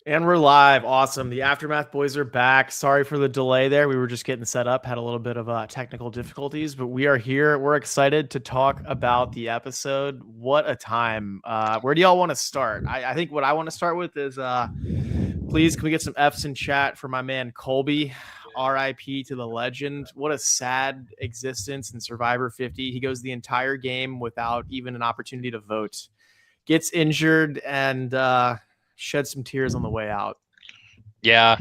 And we're live. Awesome. The Aftermath boys are back. Sorry for the delay there. We were just getting set up, had a little bit of technical difficulties, but we are here. We're excited to talk about the episode. What a time. Where do y'all want to start? I think what I want to start with is please, can we get some F's in chat for my man Colby? RIP to the legend. What a sad existence in Survivor 50. He goes the entire game without even an opportunity to vote. Gets injured and shed some tears on the way out. Yeah,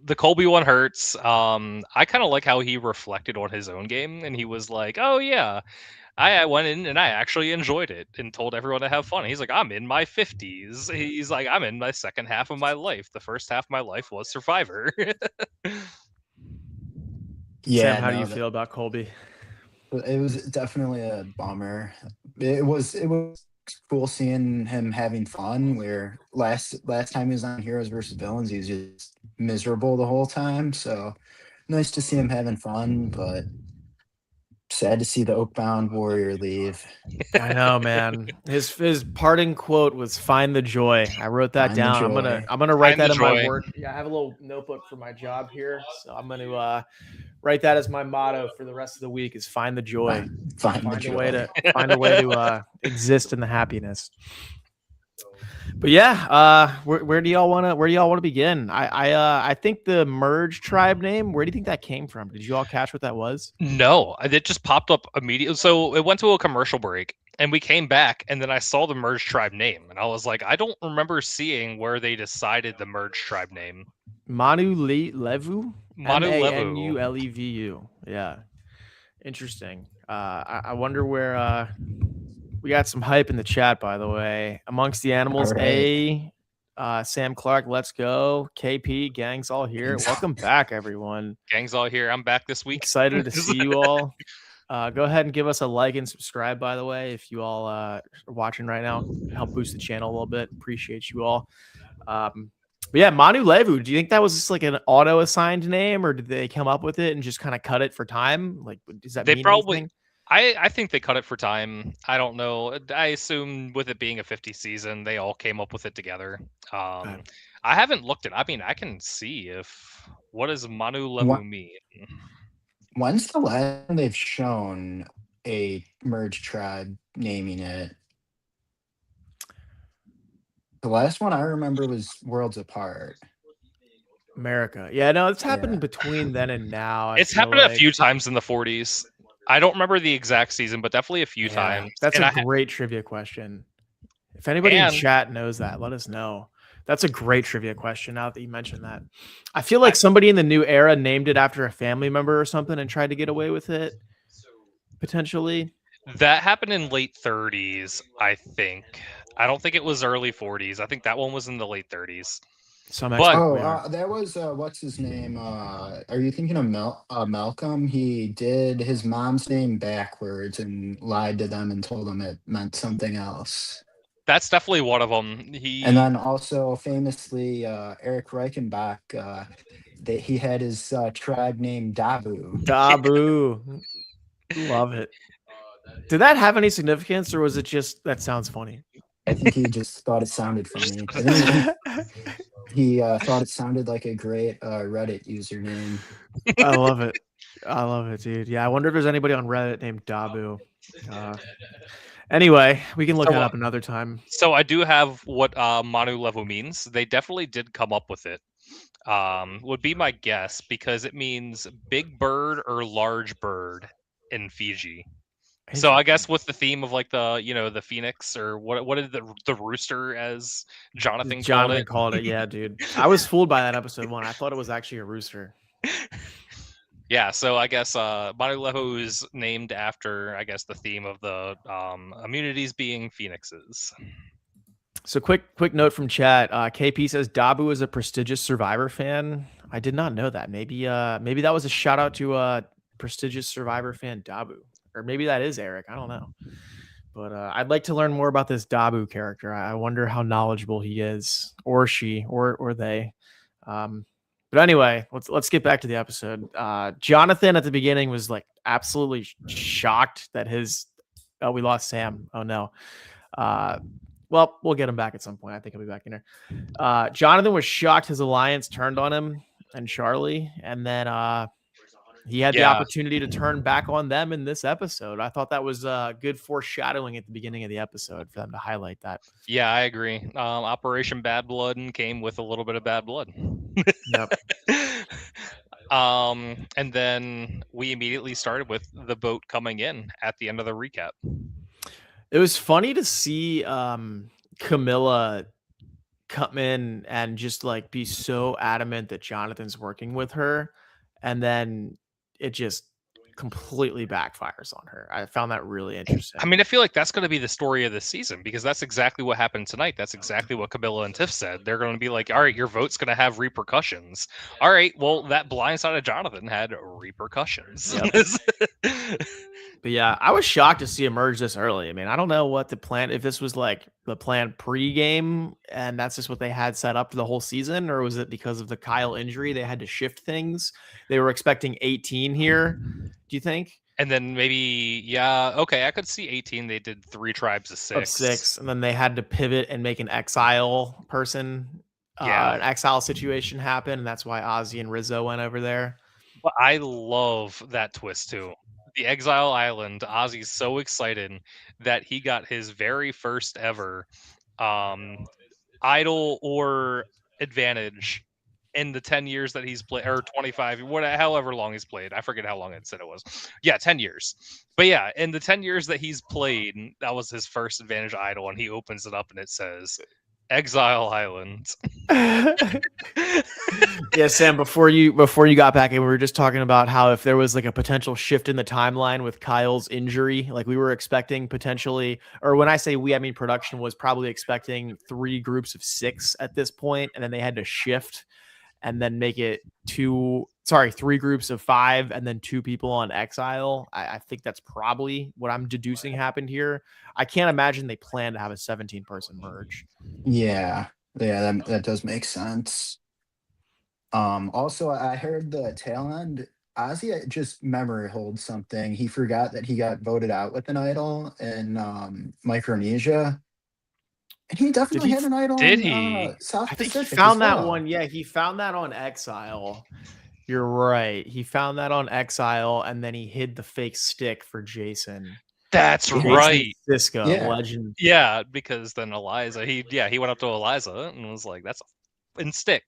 the Colby one hurts. I kind of like how he reflected on his own game, and he was like, "Oh yeah, I went in and I actually enjoyed it, and told everyone to have fun." He's like, "I'm in my 50s." He's like, "I'm in my second half of my life. The first half of my life was Survivor." Sam, Yeah, how do you no, feel about Colby? it was definitely a bummer. It was cool seeing him having fun. Where last time he was on Heroes versus Villains, he was just miserable the whole time. So nice to see him having fun, but sad to see the Oakbound Warrior leave. I know, man. His parting quote was "Find the joy." I wrote that Find the down. I'm gonna joy. I'm gonna write Find the that in my joy. work. Yeah, I have a little notebook for my job here, so I'm gonna write that as my motto for the rest of the week: is find the joy. Find the Find a way joy. to exist in the happiness. But yeah, where do y'all want to begin? I think the merge tribe name. Where do you think that came from? Did you all catch what that was? No, it just popped up immediately. So it went to a commercial break, and we came back, and then I saw the Merge Tribe name, and I was like, I don't remember seeing where they decided the Merge Tribe name. Manu Levu, Manu Levu. Manulevu. Yeah, interesting. I wonder where. We got some hype in the chat, by the way. Amongst the animals, All right. Sam Clark, let's go. KP, gang's all here. Welcome back, everyone. Gang's all here. I'm back this week. Excited to see you all. Go ahead and give us a like and subscribe, by the way, if you all are watching right now. Help boost the channel a little bit. Appreciate you all. But yeah, Manu Levu, do you think that was just like an auto assigned name, or did they come up with it and just kind of cut it for time? Like, does that They mean probably. anything? I think they cut it for time. I don't know. I assume with it being a 50 season, they all came up with it together. Okay. I haven't looked at. I mean, I can see if what does Manu Wh- Levu mean. When's the last time they've shown a merge tribe naming it? The last one I remember was Worlds Apart. America. Yeah, no, it's happened Yeah. between then and now. I It's feel happened a like. few times in the 40s. I don't remember the exact season, but definitely a few Yeah, times. that's And a great trivia question. If anybody in and chat knows that, let us know. That's a great trivia question now that you mentioned that. I feel I, like somebody in the new era named it after a family member or something and tried to get away with it, potentially. that happened in late 30s, I think. I don't think it was early 40s. I think that one was in the late 30s. Some But expert Oh, we are. that was what's his name? Are you thinking of Malcolm? He did his mom's name backwards and lied to them and told them it meant something else. that's definitely one of them. And He then also famously, Eric Reichenbach, that he had his tribe named Dabu. Dabu. Love it. Did that have any significance or was it just that sounds funny? I think he just thought it sounded just funny. I think he thought it sounded like a great Reddit username. I love it. I love it, dude. Yeah, I wonder if there's anybody on Reddit named Dabu. Anyway, we can look that so, up another time. so I do have what Manu Levu means. They definitely did come up with it. Would be my guess because it means big bird or large bird in Fiji. So I guess with the theme of like the phoenix or what did the rooster as Jonathan called Jonathan it? called it. Yeah, dude. I was fooled by that episode one. I thought it was actually a rooster. Yeah, so I guess Manu Levu is named after I guess the theme of the immunities being phoenixes. So quick note from chat. KP says Dabu is a prestigious Survivor fan. I did not know that. Maybe that was a shout out to prestigious Survivor fan Dabu, or maybe that is Eric. I don't know. But I'd like to learn more about this Dabu character. I wonder how knowledgeable he is, or she, or they. But anyway, let's get back to the episode. Jonathan at the beginning was like absolutely shocked that his. Oh, we lost Sam. Oh no. Well, we'll get him back at some point. I think he'll be back in there. Jonathan was shocked his alliance turned on him and Charlie, and then he had the Yeah. opportunity to turn back on them in this episode. I thought that was good foreshadowing at the beginning of the episode for them to highlight that. Yeah, I agree. Operation Bad Blood came with a little bit of bad blood. Yep. And then we immediately started with the boat coming in at the end of the recap. It was funny to see Camilla come in and just like be so adamant that Jonathan's working with her, and then it just completely backfires on her. I found that really interesting. I mean, I feel like that's going to be the story of the season because that's exactly what happened tonight. That's exactly what Camilla and Tiff said. They're going to be like, all right, your vote's going to have repercussions. All right, well, that blindside of Jonathan had repercussions. Yep. But yeah, I was shocked to see him merge this early. I mean, I don't know what the plan, if this was like the plan pre-game and that's just what they had set up for the whole season, or was it because of the Kyle injury they had to shift things? They were expecting 18 here, do you think? And then maybe, yeah, okay, I could see 18. They did 3 tribes of 6. Of 6, and then they had to pivot and make an exile person, an exile situation happen, and that's why Ozzy and Rizzo went over there. But I love that twist too. The Exile Island, Ozzy's so excited that he got his very first ever idol or advantage in the 10 years that he's played, or 25, however long he's played. I forget how long it said it was. Yeah, 10 years. But yeah, in the 10 years that he's played, that was his first advantage idol, and he opens it up and it says Exile Island. Yeah, Sam, before you got back in, we were just talking about how if there was like a potential shift in the timeline with Kyle's injury, like we were expecting potentially, or when I say we, I mean production was probably expecting 3 groups of 6 at this point, and then they had to shift and then make it 3 groups of 5 and then 2 people on exile. I think that's probably what I'm deducing happened here. I can't imagine they plan to have a 17-person merge. Yeah, that does make sense. Also, I heard the tail end. Ozzy just memory holds something. He forgot that he got voted out with an idol in Micronesia. And he definitely had an idol did in he? South I think Pacific he found as that well. one. Yeah, he found that on Exile. You're right. He found that on Exile, and then he hid the fake stick for Jason. That's Jason right. Cisco, Yeah. legend. Yeah, because then Eliza, he went up to Eliza and was like, "That's a f***ing stick."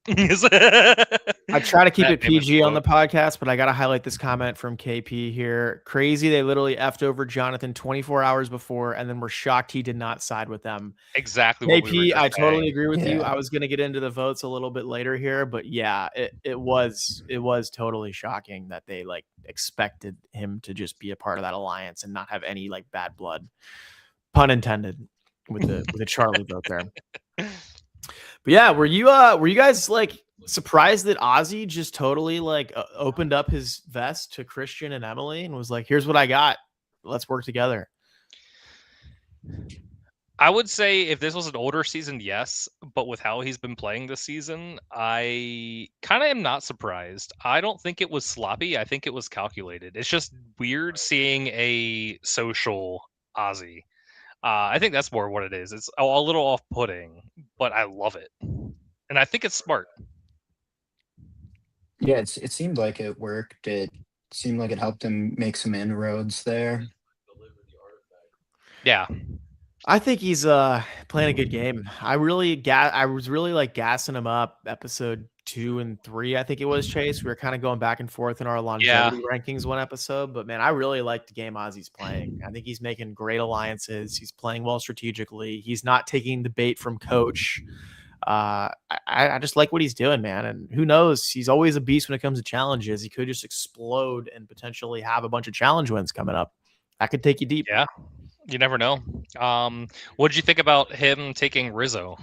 I try to keep That it famous PG on the quote. podcast, but I got to highlight this comment from KP here. Crazy, they literally effed over Jonathan 24 hours before, and then were shocked he did not side with them. Exactly what we were KP, just I totally saying. agree with you. Yeah. I was going to get into the votes a little bit later here, but yeah, it was totally shocking that they like expected him to just be a part of that alliance and not have any like bad blood, pun intended, with the Charlie vote there. But yeah, were you guys like surprised that Ozzy just totally like opened up his vest to Christian and Emily and was like, "Here's what I got. Let's work together." I would say if this was an older season, yes, but with how he's been playing this season, I kind of am not surprised. I don't think it was sloppy. I think it was calculated. It's just weird seeing a social Ozzy. I think that's more what it is. It's a little off-putting, but I love it, and I think it's smart. Yeah, it seemed like it worked. It seemed like it helped him make some inroads there. Yeah, I think he's playing a good game. I was really like gassing him up episode 2 and 3. I think it was Chase. We were kind of going back and forth in our longevity rankings one episode, but man, I really like the game Ozzy's playing. I think he's making great alliances. He's playing well strategically. He's not taking the bait from coach. I just like what he's doing, man. And who knows? He's always a beast when it comes to challenges. He could just explode and potentially have a bunch of challenge wins coming up. That could take you deep. Yeah. You never know. What did you think about him taking Rizzo?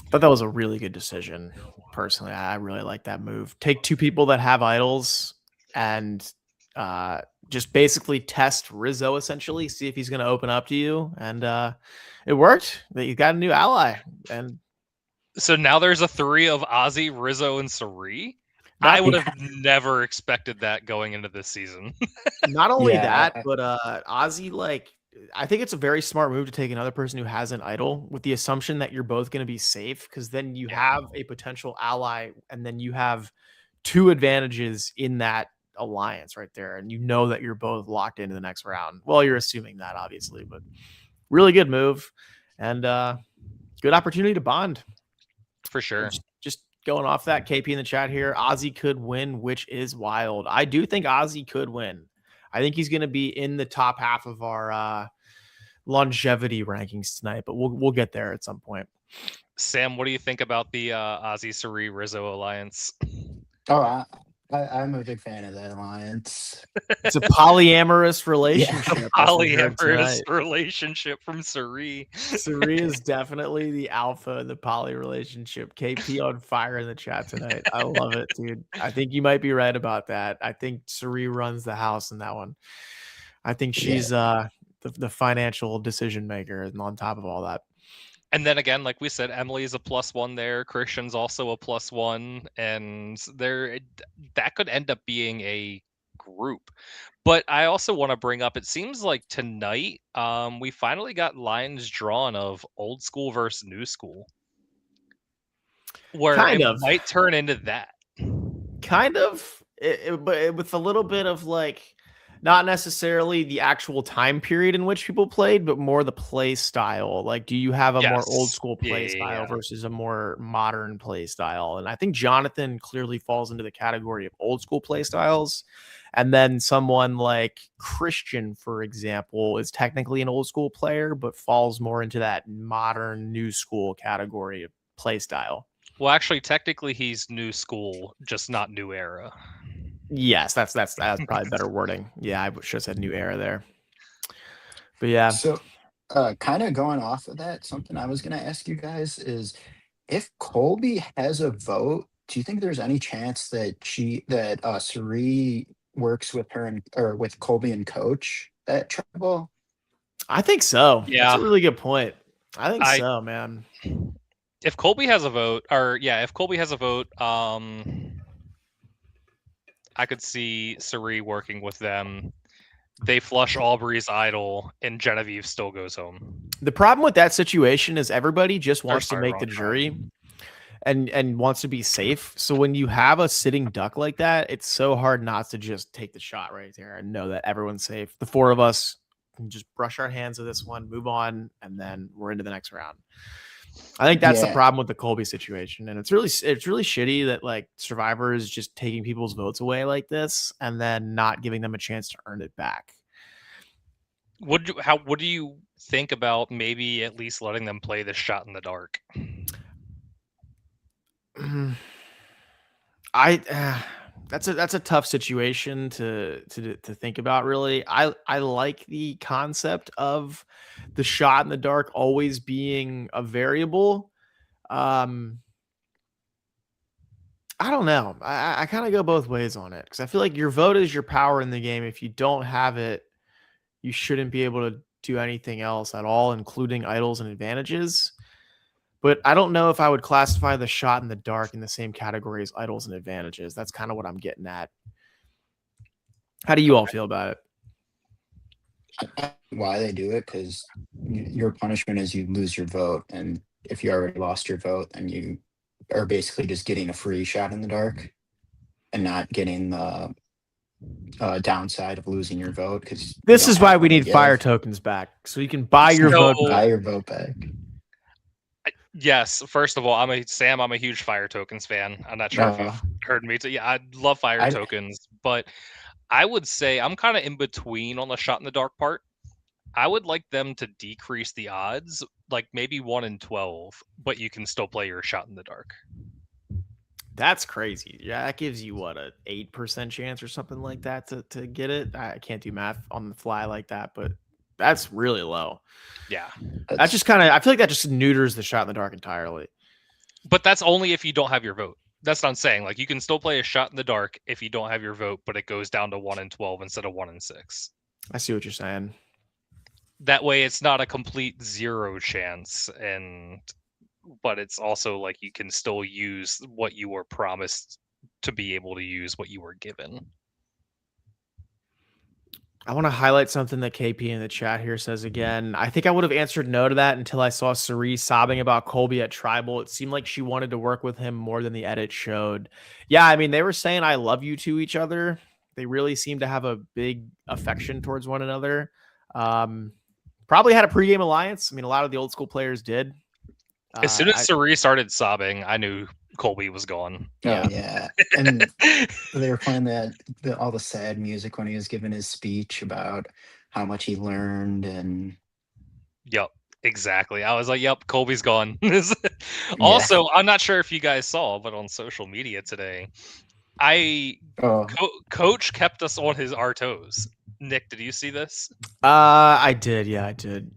Thought that was a really good decision. Personally, I really like that move. Take 2 people that have idols and just basically test Rizzo, essentially, see if he's going to open up to you. And it worked. You got a new ally. And so now there's a 3 of Ozzy, Rizzo, and Sari. I would have never expected that going into this season. Not only that, but Ozzy like I think it's a very smart move to take another person who has an idol with the assumption that you're both going to be safe, because then you Yeah. have a potential ally, and then you have two advantages in that alliance right there, and you know that you're both locked into the next round. Well, you're assuming that, obviously, but really good move, and good opportunity to bond. For sure. Just going off that, KP in the chat here, Ozzy could win, which is wild. I do think Ozzy could win. I think he's going to be in the top half of our longevity rankings tonight, but we'll get there at some point. Sam, what do you think about the Ozzy Suri Rizzo alliance? Oh, I'm a big fan of that alliance. It's a polyamorous relationship. Polyamorous relationship from Suri. Suri is definitely the alpha in the poly relationship. KP on fire in the chat tonight. I love it, dude. I think you might be right about that. I think Suri runs the house in that one. I think she's the financial decision maker, and on top of all that. And then again, like we said, Emily's a +1 there. Christian's also a +1, and that could end up being a group. But I also want to bring up, it seems like tonight we finally got lines drawn of old school versus new school, where Kind it of. might turn into that. Kind of, but with a little bit of like, not necessarily the actual time period in which people played, but more the play style. Like, do you have a more old Yes. school Yeah, play yeah, style yeah. versus a more modern play style? And I think Jonathan clearly falls into the category of old school play styles. And then someone like Christian, for example, is technically an old school player, but falls more into that modern new school category of play style. Well, actually, technically, he's new school, just not new era. Yes, that's probably better wording. Yeah, I should have said new era there. But yeah. So, kind of going off of that, something I was going to ask you guys is, if Colby has a vote, do you think there's any chance that Suri works with her or with Colby and Coach at Tribal? I think so. Yeah. That's a really good point. I think I- so, man. If Colby has a vote, I could see Suri working with them. They flush Aubrey's idol, and Genevieve still goes home. The problem with that situation is everybody just wants to sorry, make wrong the time. jury and wants to be safe. So when you have a sitting duck like that, it's so hard not to just take the shot right there and know that everyone's safe. The four of us can just brush our hands of this one, move on, and then we're into the next round. I think that's the problem with the Colby situation, and it's really shitty that like Survivor is just taking people's votes away like this and then not giving them a chance to earn it back. What do you think about maybe at least letting them play this shot in the dark? That's a tough situation to think about, really. I like the concept of the shot in the dark always being a variable. I don't know. I kind of go both ways on it, because I feel like your vote is your power in the game. If you don't have it, you shouldn't be able to do anything else at all, including idols and advantages. But I don't know if I would classify the shot in the dark in the same category as idols and advantages. That's kind of what I'm getting at. How do you all feel about it? Why they do it? Because your punishment is you lose your vote, and if you already lost your vote, then you are basically just getting a free shot in the dark and not getting the downside of losing your vote. Because this is why we need fire tokens back, so you can buy your vote back. Buy your vote back. Yes, first of all, I'm a huge fire tokens fan. I'm not sure if you've heard me. Yeah, I love fire tokens, but I would say I'm kind of in between on the shot in the dark part. I would like them to decrease the odds, like maybe 1 in 12, but you can still play your shot in the dark. That's crazy. Yeah, that gives you what, a 8% chance or something like that to get it. I can't do math on the fly like that, but that's really low. Yeah. That's just kind of, I feel like that just neuters the shot in the dark entirely. But that's only if you don't have your vote. That's what I'm saying. Like, you can still play a shot in the dark if you don't have your vote, but it goes down to 1 in 12 instead of 1 in 6. I see what you're saying. That way it's not a complete 0 chance, but it's also like you can still use what you were promised to be able to use, what you were given. I want to highlight something that KP in the chat here says again. I think I would have answered no to that until I saw Cerise sobbing about Colby at Tribal. It seemed like she wanted to work with him more than the edit showed. Yeah, I mean, they were saying I love you to each other. They really seem to have a big affection towards one another. Probably had a pregame alliance. I mean, a lot of the old school players did. As soon as Cerise started sobbing, I knew Colby was gone. Oh yeah, and they were playing all the sad music when he was giving his speech about how much he learned and. Yep, exactly. I was like, "Yep, Colby's gone." Also, I'm not sure if you guys saw, but on social media today, Coach kept us on our toes. Nick, did you see this? I did. Yeah, I did.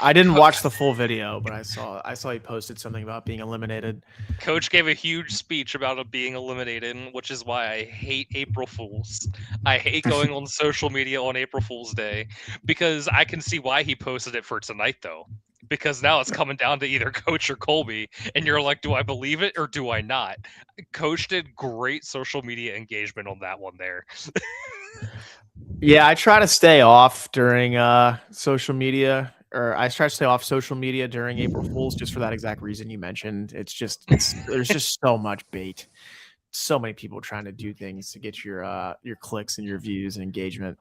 I didn't watch the full video, but I saw he posted something about being eliminated. Coach gave a huge speech about it being eliminated, which is why I hate April Fools. I hate going on social media on April Fool's Day because I can see why he posted it for tonight, though. Because now it's coming down to either Coach or Colby, and you're like, do I believe it or do I not? Coach did great social media engagement on that one there. Yeah, I try to stay off during social media, or I try to stay off social media during April Fools just for that exact reason you mentioned. There's just so much bait, so many people trying to do things to get your clicks and your views and engagement.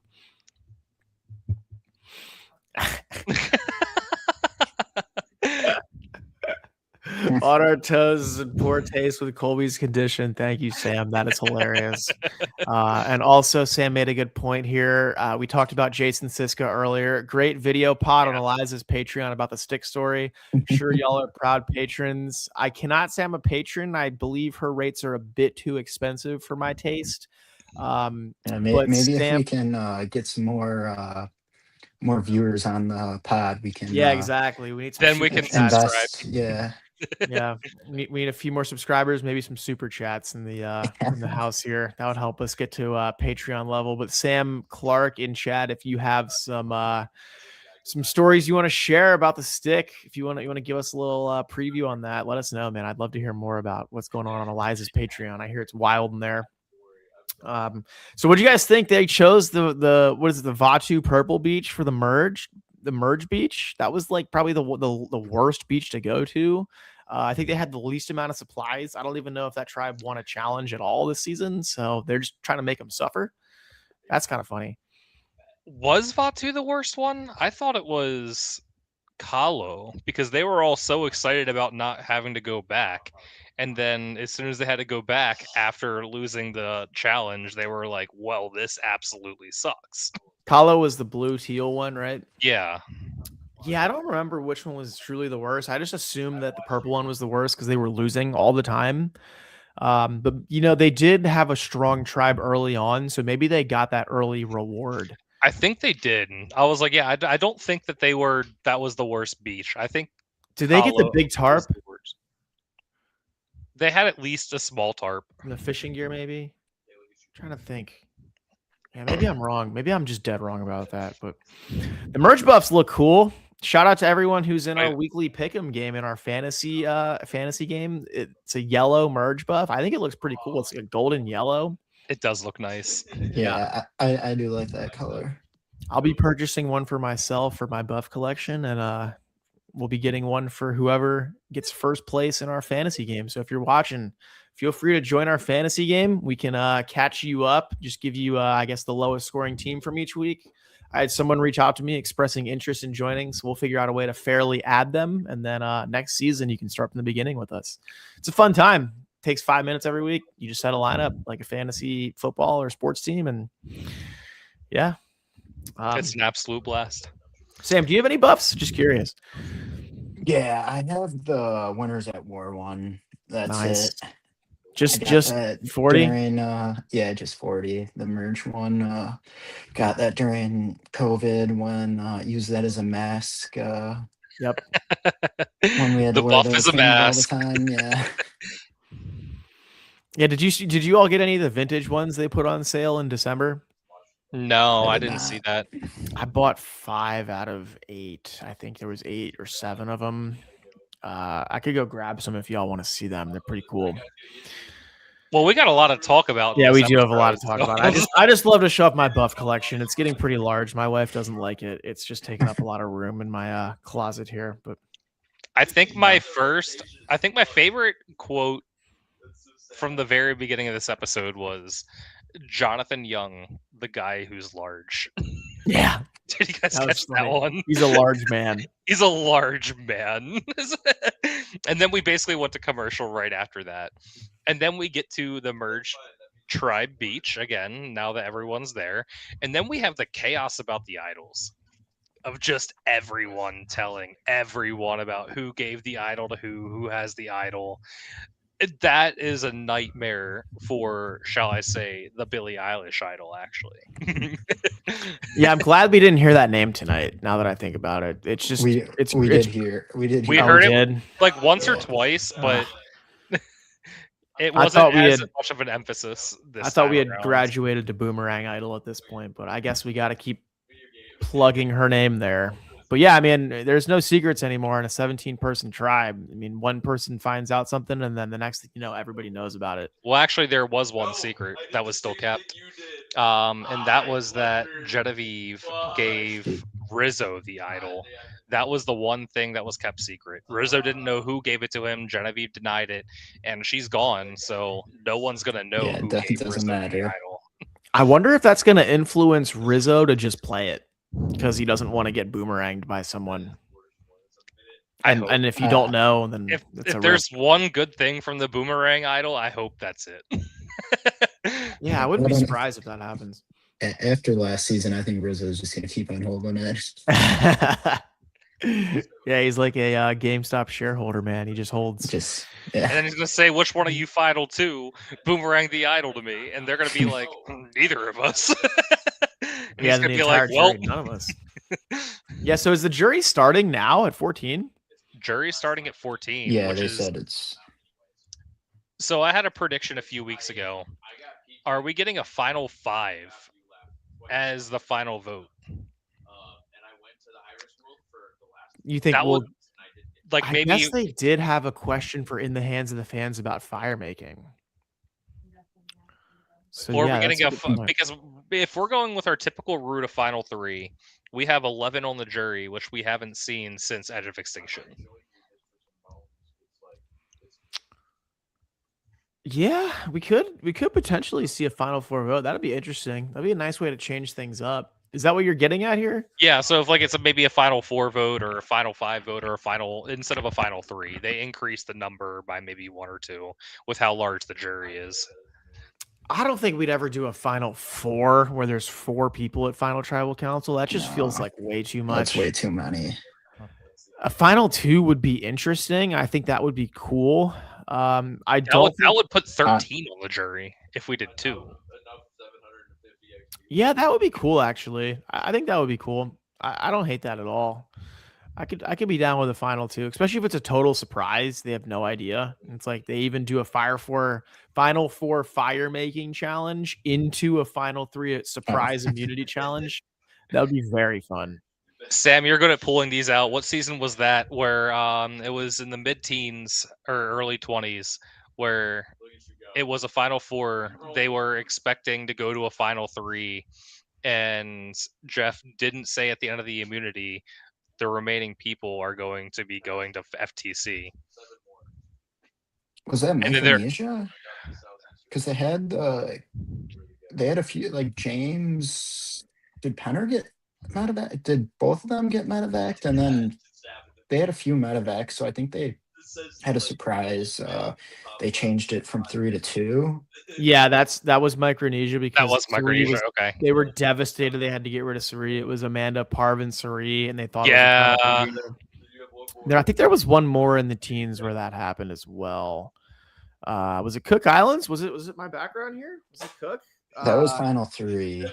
On our toes and poor taste with Colby's condition. Thank you, Sam. That is hilarious. And also, Sam made a good point here. We talked about Jason Siska earlier. Great video pod on Eliza's Patreon about the stick story. Sure, y'all are proud patrons. I cannot say I'm a patron. I believe her rates are a bit too expensive for my taste. Maybe if we can get some more viewers on the pod, we can. Yeah, exactly. We need some then we can subscribe. Yeah. Yeah, we need a few more subscribers, maybe some super chats in the house here. That would help us get to Patreon level. But Sam Clark in chat, if you have some stories you want to share about the stick, if you want to give us a little preview on that, let us know, man. I'd love to hear more about what's going on Eliza's Patreon. I hear it's wild in there. So what do you guys think? They chose the Vatu Purple Beach for the merge beach. That was like probably the worst beach to go to. I think they had the least amount of supplies. I don't even know if that tribe won a challenge at all this season. So they're just trying to make them suffer. That's kind of funny. Was Vatu the worst one? I thought it was Kahlo because they were all so excited about not having to go back. And then as soon as they had to go back after losing the challenge, they were like, well, this absolutely sucks. Kahlo was the blue teal one, right? Yeah. Yeah, I don't remember which one was truly the worst. I just assumed that the purple one was the worst because they were losing all the time. But, they did have a strong tribe early on, so maybe they got that early reward. I think they did. I was like, yeah, I don't think that that was the worst beach. I think. Did they get the big tarp? They had at least a small tarp. The fishing gear, maybe? I'm trying to think. Yeah, maybe I'm wrong. Maybe I'm just dead wrong about that. But the merge buffs look cool. Shout out to everyone who's in our weekly pick'em game in our fantasy game. It's a yellow merge buff. I think it looks pretty cool. It's like a golden yellow. It does look nice. Yeah, I do like that color. I'll be purchasing one for myself for my buff collection, and we'll be getting one for whoever gets first place in our fantasy game. So if you're watching, feel free to join our fantasy game. We can catch you up, just give you, I guess, the lowest scoring team from each week. I had someone reach out to me expressing interest in joining, so we'll figure out a way to fairly add them. And then next season, you can start from the beginning with us. It's a fun time. It takes 5 minutes every week. You just set a lineup like a fantasy football or sports team. And yeah. It's an absolute blast. Sam, do you have any buffs? Just curious. Yeah, I have the Winners at War one. That's nice. It. Just 40? Just 40. The merge one. Got that during COVID when used that as a mask. Yep. When we had the to wear buff is a mask all the time. Yeah. Yeah. Did you all get any of the vintage ones they put on sale in December? No, I didn't see that. I bought 5 out of 8. I think there was 8 or 7 of them. I could go grab some if y'all want to see them. They're pretty cool. Well, we got a lot to talk about. in Yeah, we this do have a lot to episode, talk about. I just love to show off my buff collection. It's getting pretty large. My wife doesn't like it. It's just taking up a lot of room in my closet here. But I think my favorite quote from the very beginning of this episode was Jonathan Young, the guy who's large. yeah, Did you guys that was catch that funny. one? He's a large man. He's a large man. And then we basically went to commercial right after that. And then we get to the merged tribe beach again, now that everyone's there. And then we have the chaos about the idols of just everyone telling everyone about who gave the idol to who has the idol. That is a nightmare for, shall I say, the Billie Eilish idol, actually. Yeah, I'm glad we didn't hear that name tonight. Now that I think about it, it's just we did hear We oh, heard it did? like once or Yeah. twice, but it I wasn't thought we as had- much of an emphasis this I thought we time had around. graduated to Boomerang Idol at this point, but I guess we got to keep plugging her name there. But yeah, I mean, there's no secrets anymore in a 17-person tribe. I mean, one person finds out something, and then the next thing you know, everybody knows about it. Well, actually, there was one secret that was still kept, and that was that Genevieve gave Rizzo the idol. That was the one thing that was kept secret. Rizzo didn't know who gave it to him. Genevieve denied it, and she's gone, so no one's gonna know Yeah, who that gave doesn't Rizzo the matter. idol. I wonder if that's going to influence Rizzo to just play it because he doesn't want to get boomeranged by someone. I And, hope. and if you don't know, then If it's a there's one good thing from the Boomerang idol, I hope that's it. yeah, I wouldn't be Well, then- surprised if that happens. After last season, I think Rizzo's just gonna keep on holding it. Yeah, he's like a GameStop shareholder, man. He just holds. Just And yeah. then he's gonna say, "Which one of you final two boomerang the idol to me?" And they're gonna be like, "Neither of us." And Yeah, he's the gonna be entire like, "Well, jury, none of us. Yeah, so is the jury starting now at 14? jury's starting at 14." Yeah, which they is... said it's So I had a prediction a few weeks ago. Are we getting a final 5 as the final vote? You think That we'll? would like I maybe guess they did have a question for In the Hands of the Fans about fire making. So or yeah, we're getting that's a good point. because if we're going with our typical route of final 3, we have 11 on the jury, which we haven't seen since Edge of Extinction. Yeah, we could potentially see a Final Four vote. That'd be interesting. That'd be a nice way to change things up. Is that what you're getting at here? Yeah, so if like it's maybe a final 4 vote or a final 5 vote or a final instead of a final 3, they increase the number by maybe 1 or 2 with how large the jury is. I don't think we'd ever do a Final Four where there's 4 people at Final Tribal Council. That just feels No, like way too much. that's way too many. A Final 2 would be interesting. I think that would be cool. I That don't. would, that think- would put 13 on the jury if we did 2. Yeah, that would be cool. Actually, I think that would be cool. I don't hate that at all. I could be down with a Final 2, especially if it's a total surprise. They have no idea. It's like they even do a Final Four fire making challenge into a Final 3 surprise immunity challenge. That would be very fun. Sam, you're good at pulling these out. What season was that where it was in the mid-teens or early 20s where it was a Final 4? They were expecting to go to a Final 3, and Jeff didn't say at the end of the immunity the remaining people are going to be going to FTC. Was that And then they're- Micronesia? Because they had a few like James. Did Penner get medevac? Did both of them get medevac? And then they had a few medevacs, so I think they had a surprise. They changed it from 3 to 2. Yeah, that was Micronesia because That was Suri Micronesia. Okay. They were devastated. They had to get rid of Suri. It was Amanda Parvin Suri, and they thought. Yeah. It was a Final Four. There, I think there was one more in the teens where that happened as well. Was it Cook Islands? Was it my background here? Was it Cook? That was Final 3.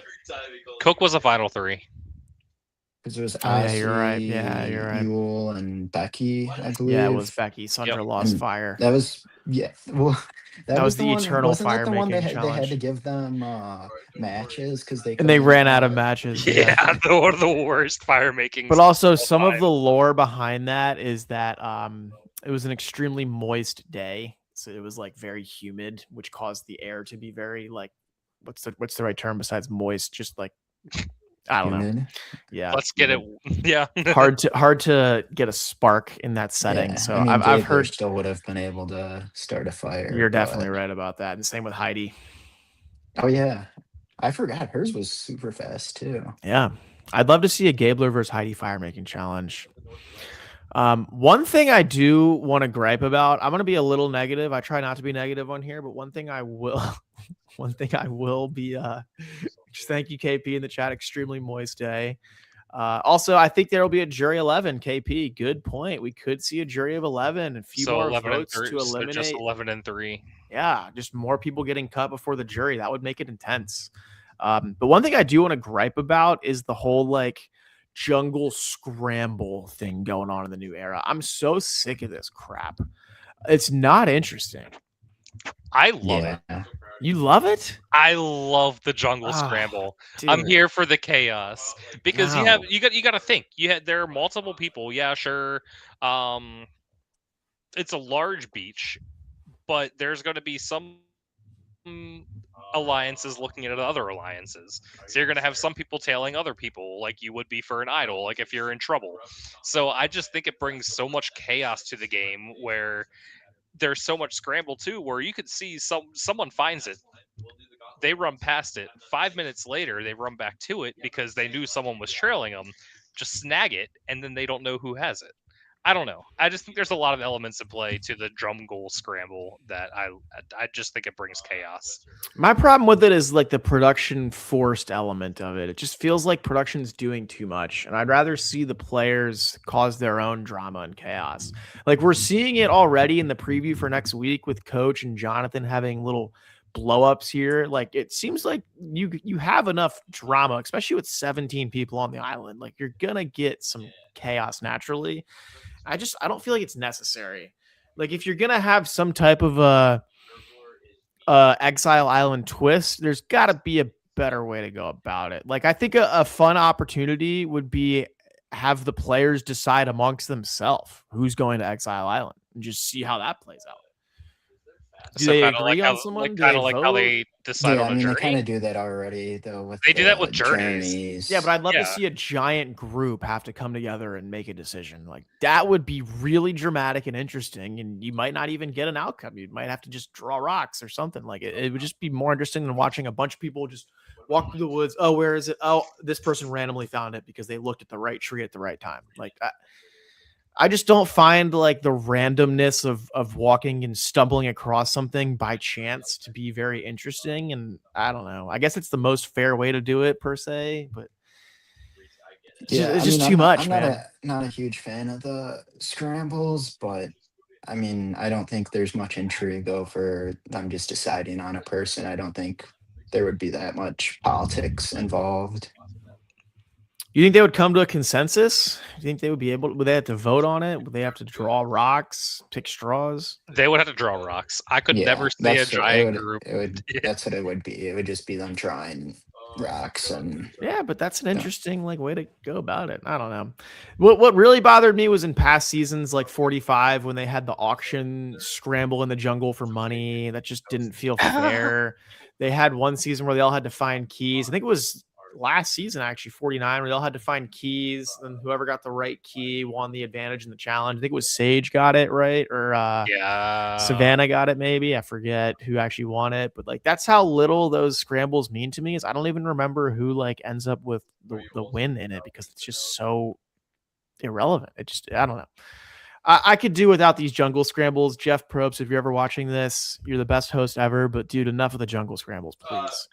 Cook was a Final 3. Because it was Oh, yeah, you're right. Yeah, Ozzy, you're right. Yule and Becky, I believe. Yeah, it was Becky. Sandra lost And fire. That was Well, That was the one, eternal wasn't that the one fire-making they had to challenge. give them matches because they And they couldn't, ran out of matches. Yeah, one of the worst fire making. But also some of the lore behind that is that it was an extremely moist day. So it was like very humid, which caused the air to be very like what's the right term besides moist? Just like I don't know. Humid. Yeah. Let's get it. Yeah. hard to get a spark in that setting. Yeah, So I mean, I've Gabler heard still would have been able to start a fire. you're but- definitely right about that. And same with Heidi. Oh yeah, I forgot hers was super fast too. Yeah. I'd love to see a Gabler versus Heidi fire making challenge. One thing I do want to gripe about, I'm going to be a little negative. I try not to be negative on here, but one thing I will be, just thank you, KP in the chat. Extremely moist day. Also, I think there will be a jury 11. KP, good point. We could see a jury of 11 and a few So more 11 and votes 3. to So eliminate. just 11 and 3. Yeah, just more people getting cut before the jury. That would make it intense. But one thing I do want to gripe about is the whole like jungle scramble thing going on in the new era. I'm so sick of this crap. It's not interesting. I love it. You love it? I love the jungle Ah, scramble. Dude, I'm here for the chaos because No. you got to think. There are multiple people. Yeah, sure. It's a large beach, but there's going to be some alliances looking at other alliances. So you're going to have some people tailing other people like you would be for an idol, like if you're in trouble. So I just think it brings so much chaos to the game where there's so much scramble too, where you could see someone finds it, they run past it. 5 minutes later, they run back to it because they knew someone was trailing them, just snag it, and then they don't know who has it. I don't know. I just think there's a lot of elements at play to the jungle scramble that I just think it brings chaos. My problem with it is like the production forced element of it. It just feels like production's doing too much, and I'd rather see the players cause their own drama and chaos. Like we're seeing it already in the preview for next week with Coach and Jonathan having little blow-ups here. Like it seems like you have enough drama, especially with 17 people on the island. Like you're gonna get some chaos naturally. I don't feel like it's necessary. Like if you're gonna have some type of Exile Island twist, there's got to be a better way to go about it. Like I think a fun opportunity would be have the players decide amongst themselves who's going to Exile Island and just see how that plays out. Do they agree on someone? Kind of like how they decide Yeah, on I a mean, journey. they kind of do that already, though. With They do that with journeys. Yeah, but I'd love to Yeah. see a giant group have to come together and make a decision. Like that would be really dramatic and interesting, and you might not even get an outcome. You might have to just draw rocks or something. Like it would just be more interesting than watching a bunch of people just walk through the woods. Oh, where is it? Oh, this person randomly found it because they looked at the right tree at the right time. Like I just don't find like the randomness of walking and stumbling across something by chance to be very interesting. And I don't know. I guess it's the most fair way to do it per se, but it's just too much, I'm man. not a huge fan of the scrambles, but I mean, I don't think there's much intrigue over them just deciding on a person. I don't think there would be that much politics involved. You think they would come to a consensus? You think they would be able? Would they have to vote on it? Would they have to draw rocks, pick straws? They would have to draw rocks. I could Yeah, never see a that's what giant group. That's what it would be. It would just be them drawing rocks and Yeah, but that's an interesting like way to go about it. I don't know. What really bothered me was in past seasons like 45 when they had the auction scramble in the jungle for money. That just didn't feel fair. They had one season where they all had to find keys. I think it was last season actually 49 where they all had to find keys, and whoever got the right key won the advantage in the challenge. I think it was Sage got it right, or Yeah. Savannah got it maybe. I forget who actually won it, but like that's how little those scrambles mean to me. Is I don't even remember who like ends up with the win in it because it's just so irrelevant. I don't know. I could do without these jungle scrambles. Jeff Probst, if you're ever watching this, you're the best host ever, but dude, enough of the jungle scrambles, please.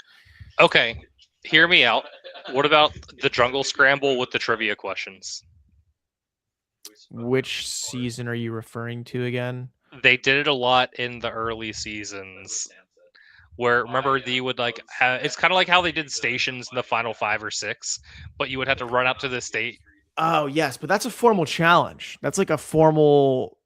Okay, hear me out. What about the jungle scramble with the trivia questions? Which season are you referring to again? They did it a lot in the early seasons. Where remember you would like it's kind of like how they did stations in the final 5 or 6, but you would have to run up to the state. Oh yes, but that's a formal challenge. That's like a formal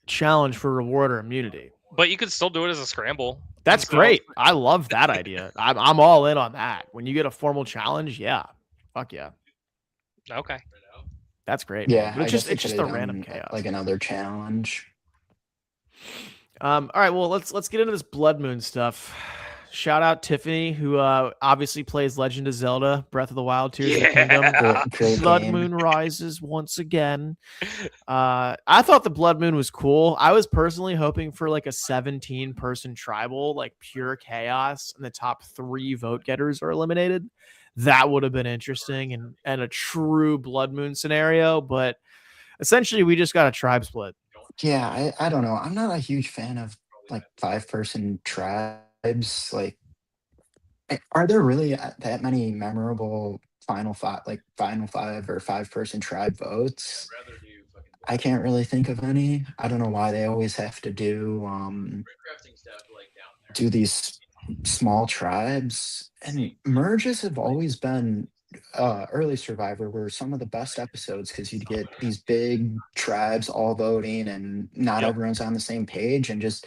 challenge for reward or immunity. But you could still do it as a scramble. That's So- great. I love that idea. I'm all in on that. When you get a formal challenge, yeah, fuck yeah, Okay. that's great. yeah, but I it's guess they just could've a random done, chaos. like another challenge. All right, well let's get into this Blood Moon stuff. Shout out Tiffany, who obviously plays Legend of Zelda: Breath of the Wild, Tears of the Kingdom. Great Blood game. Moon rises once again. I thought the Blood Moon was cool. I was personally hoping for like a 17-person tribal, like pure chaos, and the top 3 vote getters are eliminated. That would have been interesting and a true Blood Moon scenario, but essentially we just got a tribe split. Yeah, I don't know. I'm not a huge fan of like 5-person tribes. Like, are there really that many memorable final five or 5-person tribe votes? I can't really think of any. I don't know why they always have to do these small tribes. And merges have always been early Survivor were some of the best episodes because you'd get these big tribes all voting and not Yep. everyone's on the same page and just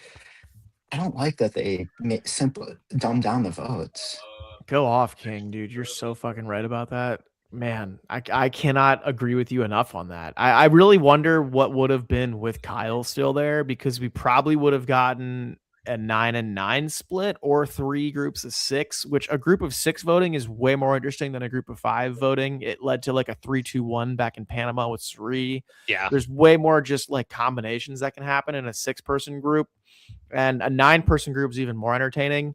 I don't like that they simple dumb down the votes. Go off, King, dude. You're so fucking right about that. Man, I cannot agree with you enough on that. I really wonder what would have been with Kyle still there, because we probably would have gotten a 9-9 split or 3 groups of 6, which a group of 6 voting is way more interesting than a group of 5 voting. It led to like a 3-2-1 back in Panama with Sri. Yeah. There's way more just like combinations that can happen in a 6-person group, and a 9-person group is even more entertaining.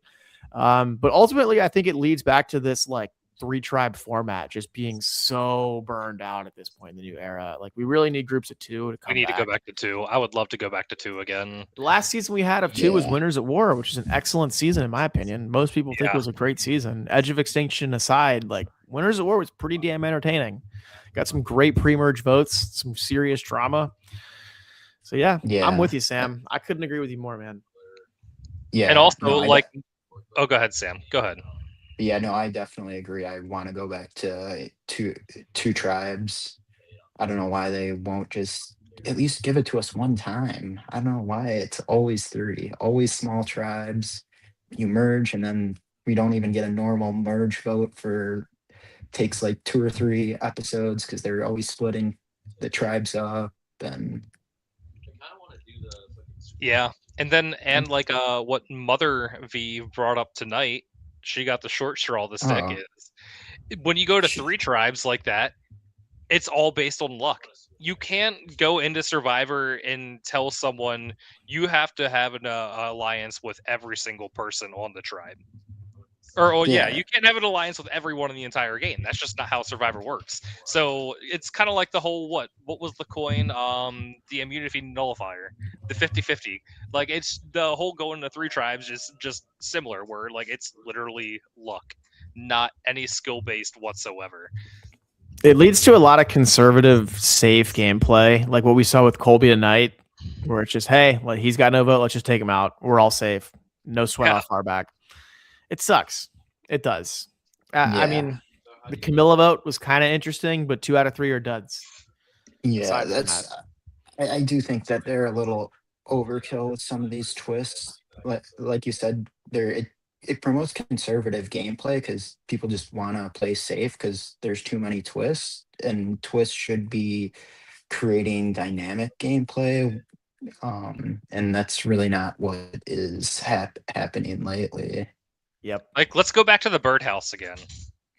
But ultimately, I think it leads back to this like 3-tribe format just being so burned out at this point in the new era. Like, we really need groups of 2 to come We need back. to go back to 2. I would love to go back to 2 again. The last season we had of 2 was Yeah. Winners at War, which is an excellent season in my opinion. Most people think it Yeah. was a great season. Edge of Extinction aside, like Winners at War was pretty damn entertaining. Got some great pre-merge votes, some serious drama. So yeah, Yeah. I'm with you, Sam. I couldn't agree with you more, man. Yeah. And also, no, I like, oh, go ahead, Sam. Go ahead. Yeah, no, I definitely agree. I want to go back to two tribes. I don't know why they won't just at least give it to us one time. I don't know why it's always 3, always small tribes. You merge and then we don't even get a normal merge vote for takes like 2 or 3 episodes because they're always splitting the tribes up and Yeah. And then, and like what Mother V brought up tonight, she got the short straw this Oh. is when you go to She- 3 tribes like that, it's all based on luck. You can't go into Survivor and tell someone you have to have an alliance with every single person on the tribe. Or yeah, Yeah. you can't have an alliance with everyone in the entire game. That's just not how Survivor works. So it's kind of like the whole what was the coin? The immunity nullifier, the 50-50. Like, it's the whole going to 3 tribes is just similar, where like it's literally luck, not any skill based whatsoever. It leads to a lot of conservative, safe gameplay, like what we saw with Colby tonight, where it's just, hey, well, he's got no vote. Let's just take him out. We're all safe. No sweat Yeah. off our back. It sucks. It does. I Yeah. mean, the Camilla vote was kind of interesting, but 2 out of 3 are duds. Yeah, Aside from that's. I do think that they're a little overkill with some of these twists. Like you said, it promotes conservative gameplay because people just want to play safe because there's too many twists, and twists should be creating dynamic gameplay. And that's really not what is happening lately. Yep. Like, let's go back to the birdhouse again.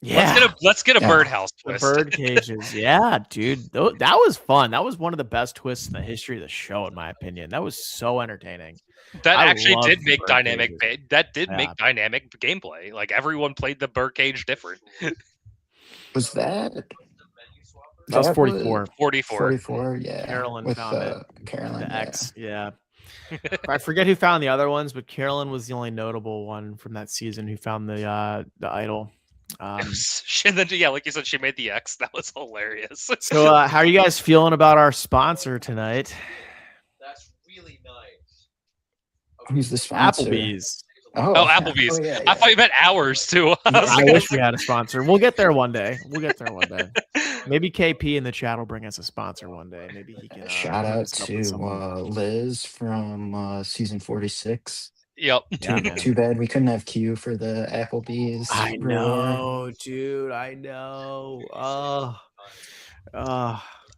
Yeah. Let's get a Yeah. birdhouse The twist. bird cages. Yeah, dude. That was fun. That was one of the best twists in the history of the show, in my opinion. That was so entertaining. That I actually love did the make bird dynamic. cages. That did Yeah. make dynamic gameplay. Like, everyone played the birdcage different. Was that? That was 44. 44. 44, yeah. Carolyn with found it. Carolyn. The yeah. X. Yeah. I forget who found the other ones, but Carolyn was the only notable one from that season who found the idol. And then, yeah, like you said, she made the X. That was hilarious. So how are you guys feeling about our sponsor tonight? That's really nice. Who's the sponsor? Applebee's. Oh, yeah. Applebee's. Oh, yeah, I thought you meant ours too. I was I like, wish we had a sponsor. We'll get there one day. Maybe KP in the chat will bring us a sponsor one day. Maybe he can. Shout hook out us up with to someone. Liz from season 46. Yep. Yeah, man. Too bad we couldn't have Q for the Applebee's. I roar. know, dude. I know.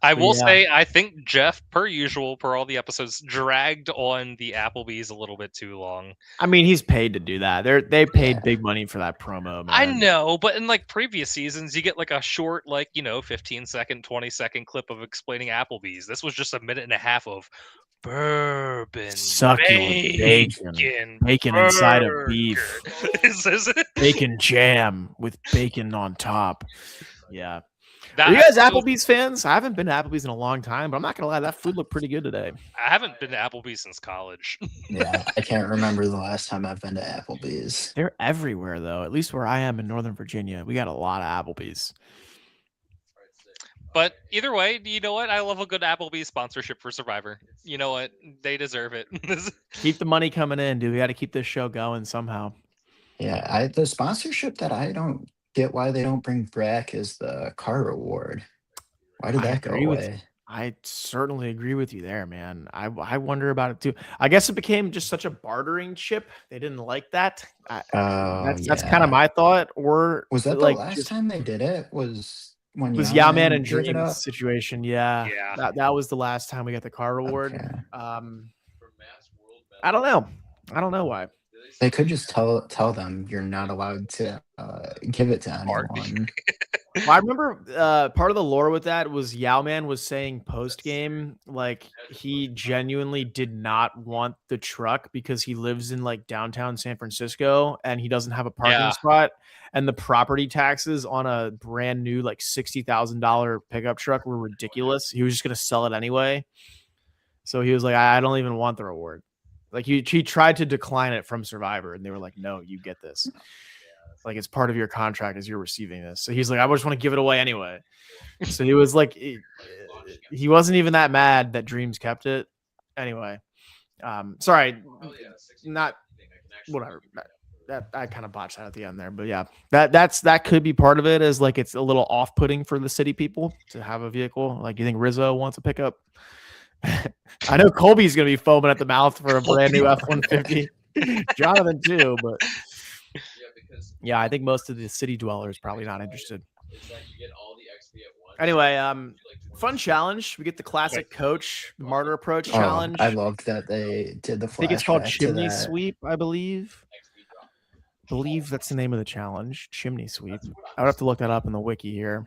I But will yeah. say, I think Jeff, per usual, per all the episodes, dragged on the Applebee's a little bit too long. I mean, he's paid to do that. They paid Yeah. big money for that promo, man. I know, but in like previous seasons, you get like a short, 15-second, 20-second clip of explaining Applebee's. This was just a minute and a half of bourbon, Succulent bacon, bacon inside of beef, Is it? bacon jam with bacon on top. Yeah. That Are you guys episode- Applebee's fans? I haven't been to Applebee's in a long time, but I'm not gonna lie, that food looked pretty good today. I haven't been to Applebee's since college. Yeah, I can't remember the last time I've been to Applebee's. They're everywhere though. At least where I am in Northern Virginia, we got a lot of Applebee's. But either way, you know what? I love a good Applebee's sponsorship for Survivor. You know what? They deserve it. Keep the money coming in, dude. We got to keep this show going somehow. Yeah, the sponsorship that I don't get why they don't bring back is the car award. Why did I that go agree with- away? I certainly agree with you there, man. I wonder about it too. I guess it became just such a bartering chip. They didn't like that. That's kind of my thought. Or Was that like the last just- time they did it? Was when It was Yao Yowman and gave it Dream's up? situation. Yeah. Yeah. That was the last time we got the car award. Okay. I don't know. I don't know why. They could just tell them you're not allowed to give it to anyone. Well, I remember part of the lore with that was Yowman was saying post game, like he genuinely did not want the truck because he lives in like downtown San Francisco and he doesn't have a parking Yeah. spot. And the property taxes on a brand new like $60,000 pickup truck were ridiculous. He was just gonna sell it anyway. So he was like, I don't even want the reward. Like he tried to decline it from Survivor, and they were like, no, you get this. Like it's part of your contract as you're receiving this. So he's like, I just want to give it away anyway. So he was like, he wasn't even that mad that Dreams kept it. Anyway, sorry, not whatever. That I kind of botched that at the end there, but yeah, that could be part of it. Is like it's a little off-putting for the city people to have a vehicle. Like you think Rizzo wants a pickup? I know Colby's gonna be foaming at the mouth for a brand new F-150. Jonathan too, but. Yeah, I think most of the city dwellers probably not interested. Anyway, fun challenge. We get the classic coach martyr approach challenge. I loved that they did the. I think it's called flashback to Chimney that. Sweep, I believe. That's the name of the challenge, Chimney Sweep. I would have to look that up in the wiki here.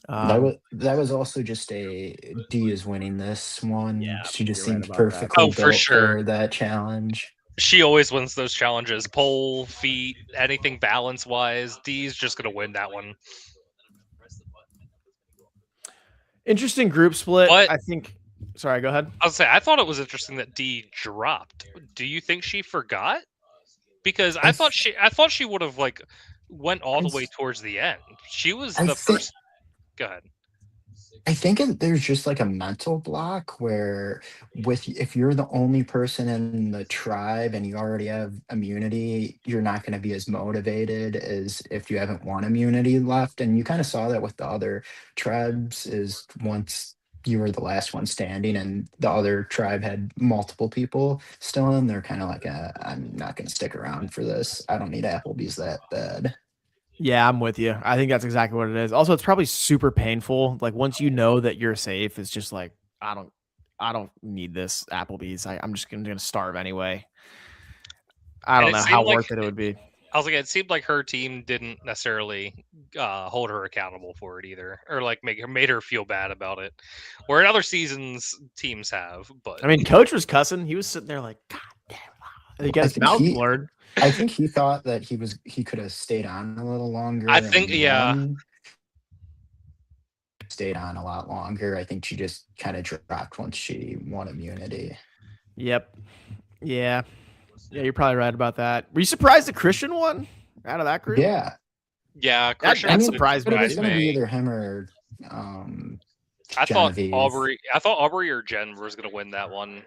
That was also just a D is winning this one. Yeah, She just you're right seemed about that. perfectly Oh, for built sure. for that challenge. She always wins those challenges. Pole, feet, anything balance wise. D's just gonna win that one. Interesting group split. But- I think. Sorry, go ahead. I'll say I thought it was interesting that D dropped. Do you think she forgot? Because I thought she would have like went all the way towards the end. She was the first. Go ahead. I think there's just like a mental block where if you're the only person in the tribe and you already have immunity, you're not going to be as motivated as if you haven't won immunity left. And you kind of saw that with the other tribes is once you were the last one standing and the other tribe had multiple people still in, they're kind of like, I'm not going to stick around for this. I don't need Applebee's that bad. Yeah, I'm with you. I think that's exactly what it is. Also, it's probably super painful. Like once you know that you're safe, it's just like I don't need this Applebee's. I'm just gonna starve anyway. I don't And it know seemed how like- worth it would be. I was like, it seemed like her team didn't necessarily hold her accountable for it either, or like made her feel bad about it. Where in other seasons, teams have. But I mean, Coach was cussing. He was sitting there like, God damn. He got his think mouth he- blurred. I think he thought that he could have stayed on a little longer. I think, and yeah. won. Stayed on a lot longer. I think she just kind of dropped once she won immunity. Yep. Yeah. Yeah, you're probably right about that. Were you surprised that Christian won out of that group? Yeah, yeah, That Christian surprised but me. it was going to be May. either him or I thought Genevieve. Aubrey or Jen was going to win that one.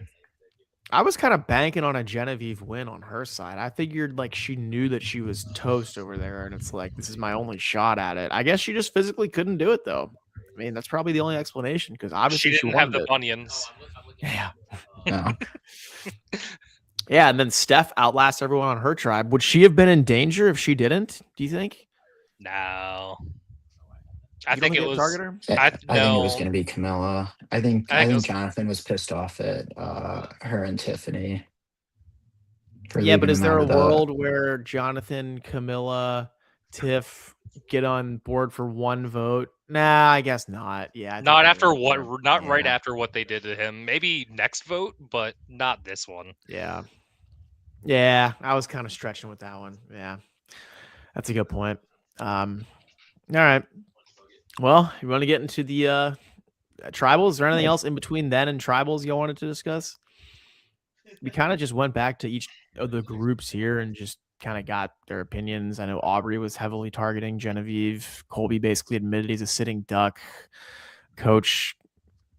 I was kind of banking on a Genevieve win on her side. I figured like she knew that she was toast over there, and it's like this is my only shot at it. I guess she just physically couldn't do it though. I mean, that's probably the only explanation because obviously She she didn't have wanted the it. bunions. Yeah, No. yeah, and then Steph outlasts everyone on her tribe. Would she have been in danger if she didn't? Do you think? No. I You don't think it they'd was. target her? Yeah, I think it was No. going to be Camilla. I I think think it was. Jonathan was pissed off at her and Tiffany for Yeah, leaving but is him there out a of the. world where Jonathan, Camilla, Tiff get on board for one vote? Nah, I guess not. Yeah, I think Not they after wouldn't what, do it. not right Yeah, after what they did to him. Maybe next vote, but not this one. yeah, yeah. I was kind of stretching with that one. Yeah, that's a good point. All right. Well, you want to get into the tribals? Is there anything else in between then and tribals you wanted to discuss? We kind of just went back to each of the groups here and just kind of got their opinions. I know Aubrey was heavily targeting Genevieve. Colby basically admitted he's a sitting duck. Coach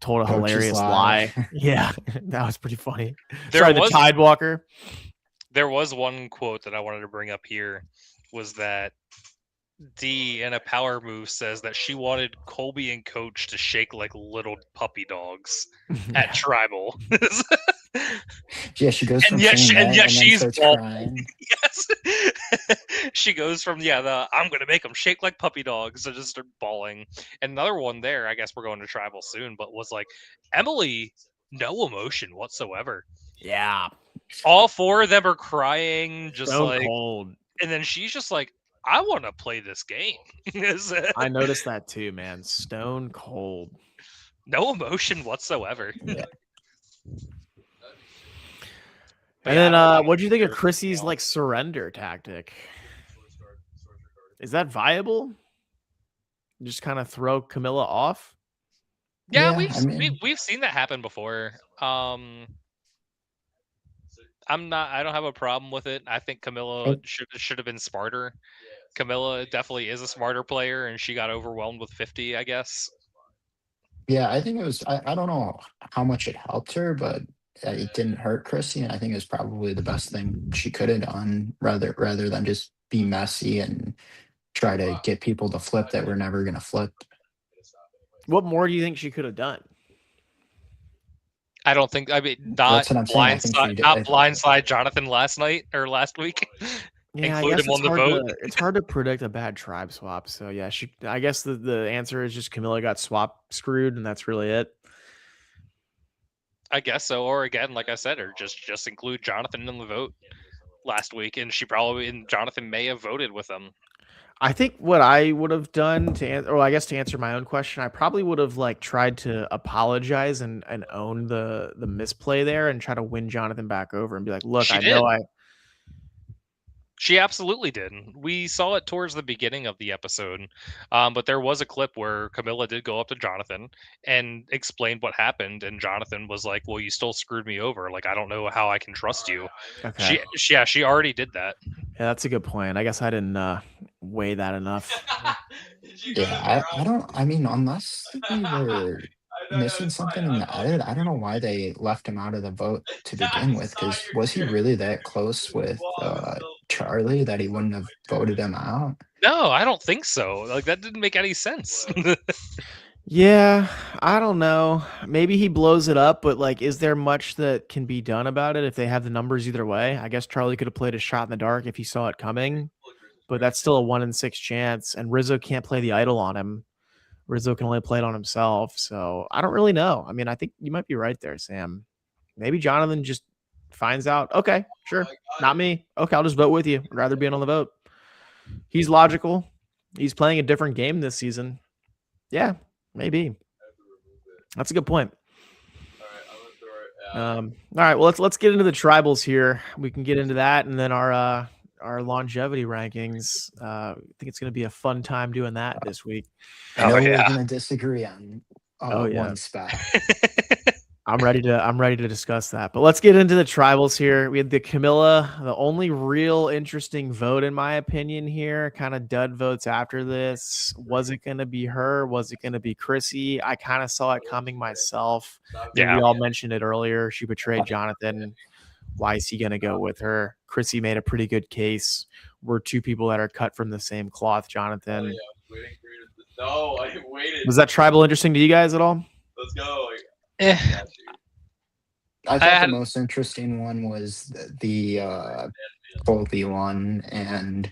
told a Coach's hilarious lie. Yeah, that was pretty funny. There Sorry, was the Tidewalker. there was one quote that I wanted to bring up here, was that D in a power move says that she wanted Colby and Coach to shake like little puppy dogs at tribal. Yeah, she goes from And yet, saying that and then she's starts bald. crying. Yes. She goes from I'm gonna make them shake like puppy dogs to just start bawling. And another one there, I guess we're going to tribal soon, but was like Emily, no emotion whatsoever. Yeah, All four of them are crying, just stone like, cold. and then she's just like, I want to play this game. I noticed that too, man. Stone cold. No emotion whatsoever. Yeah. But And yeah, then, I don't what do you think of care Chrissy's anything like surrender tactic? Is that viable? Just kind of throw Camilla off? Yeah, Yeah, we've seen that happen before. I don't have a problem with it. I think Camilla should have been smarter. Camilla definitely is a smarter player, and she got overwhelmed with 50, I guess. Yeah, I think it was. I don't know how much it helped her, but it didn't hurt Chrissy, and I think it was probably the best thing she could have done, rather than just be messy and try to get people to flip that were never going to flip. What more do you think she could have done? I don't think. I mean, That's what I'm saying. I think she did. not blindside Jonathan last last week. Yeah, I Include guess him on the vote. it's hard to predict a bad tribe swap. So yeah, I guess the answer is just Camilla got swap screwed, and that's really it. I guess so. Or again, like I said, or just include Jonathan in the vote last week, and Jonathan may have voted with him. I think what I would have done to answer my own question, I probably would have like tried to apologize and own the misplay there and try to win Jonathan back over and be like, look, She absolutely did. We saw it towards the beginning of the episode, but there was a clip where Camilla did go up to Jonathan and explained what happened, and Jonathan was like, "Well, you still screwed me over. Like, I don't know how I can trust you." Okay. She already did that. Yeah, that's a good point. I guess I didn't weigh that enough. Yeah, I don't. I mean, unless we were missing something in the edit, I don't know why they left him out of the vote to begin with. Because was he really that close with Charlie that he wouldn't have voted him out? No, I don't think so. Like, that didn't make any sense. Yeah, I don't know. Maybe he blows it up, but like, is there much that can be done about it if they have the numbers either way? I guess Charlie could have played a shot in the dark if he saw it coming, but that's still a 1 in 6 chance, and Rizzo can't play the idol on him. Rizzo can only play it on himself, so I don't really know. I mean, I think you might be right there, Sam. Maybe Jonathan just finds out, okay, sure, not me. Okay, I'll just vote with you. I'd rather be in on the vote. He's logical. He's playing a different game this season. Yeah, maybe. That's a good point. All right, well, let's get into the tribals here. We can get into that, and then our longevity rankings. I think it's going to be a fun time doing that this week. I know we're going to disagree on one spot. I'm ready to discuss that. But let's get into the tribals here. We had the Camilla, the only real interesting vote in my opinion here. Kind of dud votes after this. Was it going to be her? Was it going to be Chrissy? I kind of saw it coming myself. Yeah, we all mentioned it earlier. She betrayed Jonathan. Why is he going to go with her? Chrissy made a pretty good case. We're two people that are cut from the same cloth, Jonathan. No, I waited. Was that tribal interesting to you guys at all? Let's go. I thought the most interesting one was the Colby one, and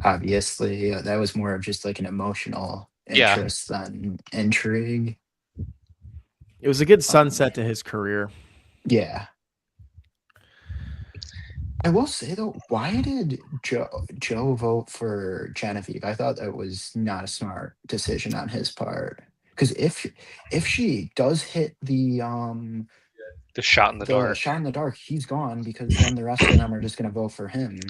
obviously that was more of just like an emotional Yeah. interest than intrigue. It was a good sunset to his career. Yeah. I will say though, why did Joe vote for Genevieve? I thought that was not a smart decision on his part. Because if she does hit The shot in the dark. shot in the dark, he's gone because then the rest of them are just gonna vote for him.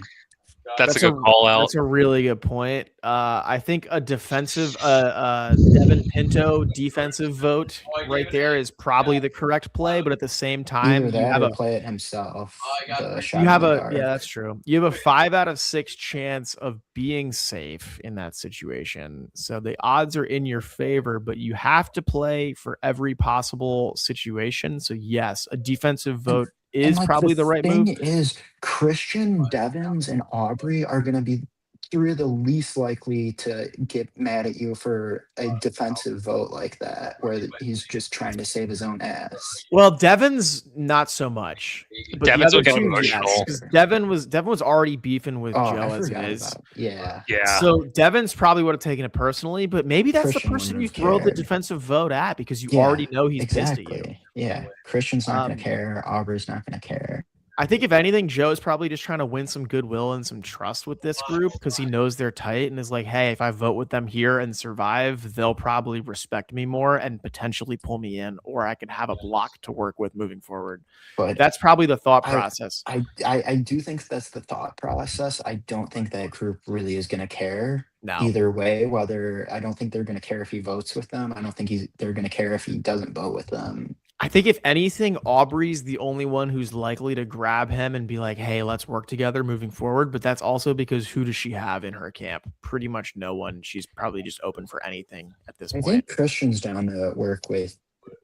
That's a good call out. That's a really good point. I think a defensive, Devin Pinto defensive vote right there is probably the correct play, but at the same time, Either you that have or a play it himself. The shot you in have the a dark. yeah, that's true. You have a 5 out of 6 chance of being safe in that situation. So the odds are in your favor, but you have to play for every possible situation. So yes, a defensive vote is like, probably the right move. thing is, Christian, Devins, and Aubrey are going to be 3 of the least likely to get mad at you for a defensive vote like that, where he's just trying to save his own ass. Well, Devon's not so much. But Devon's the would other get two, emotional. yes, 'cause Devon was already beefing with Oh, Joe I as it forgot is. about yeah. Yeah. So Devon's probably would have taken it personally, but maybe that's Christian the person you wouldn't have throw the cared. defensive vote at because you Yeah, already know he's pissed at you. exactly. Yeah, Christian's not going Um, to care. Aubrey's not going to care. I think if anything, Joe is probably just trying to win some goodwill and some trust with this group because he knows they're tight and is like, hey, if I vote with them here and survive, they'll probably respect me more and potentially pull me in, or I could have a block to work with moving forward. But That's probably the thought process. I do think that's the thought process. I don't think that group really is going to care No. either way. Whether I don't think they're going to care if he votes with them. I don't think they're going to care if he doesn't vote with them. I think if anything, Aubrey's the only one who's likely to grab him and be like, hey, let's work together moving forward. But that's also because who does she have in her camp? Pretty much no one. She's probably just open for anything at this I point. think Christian's down to work with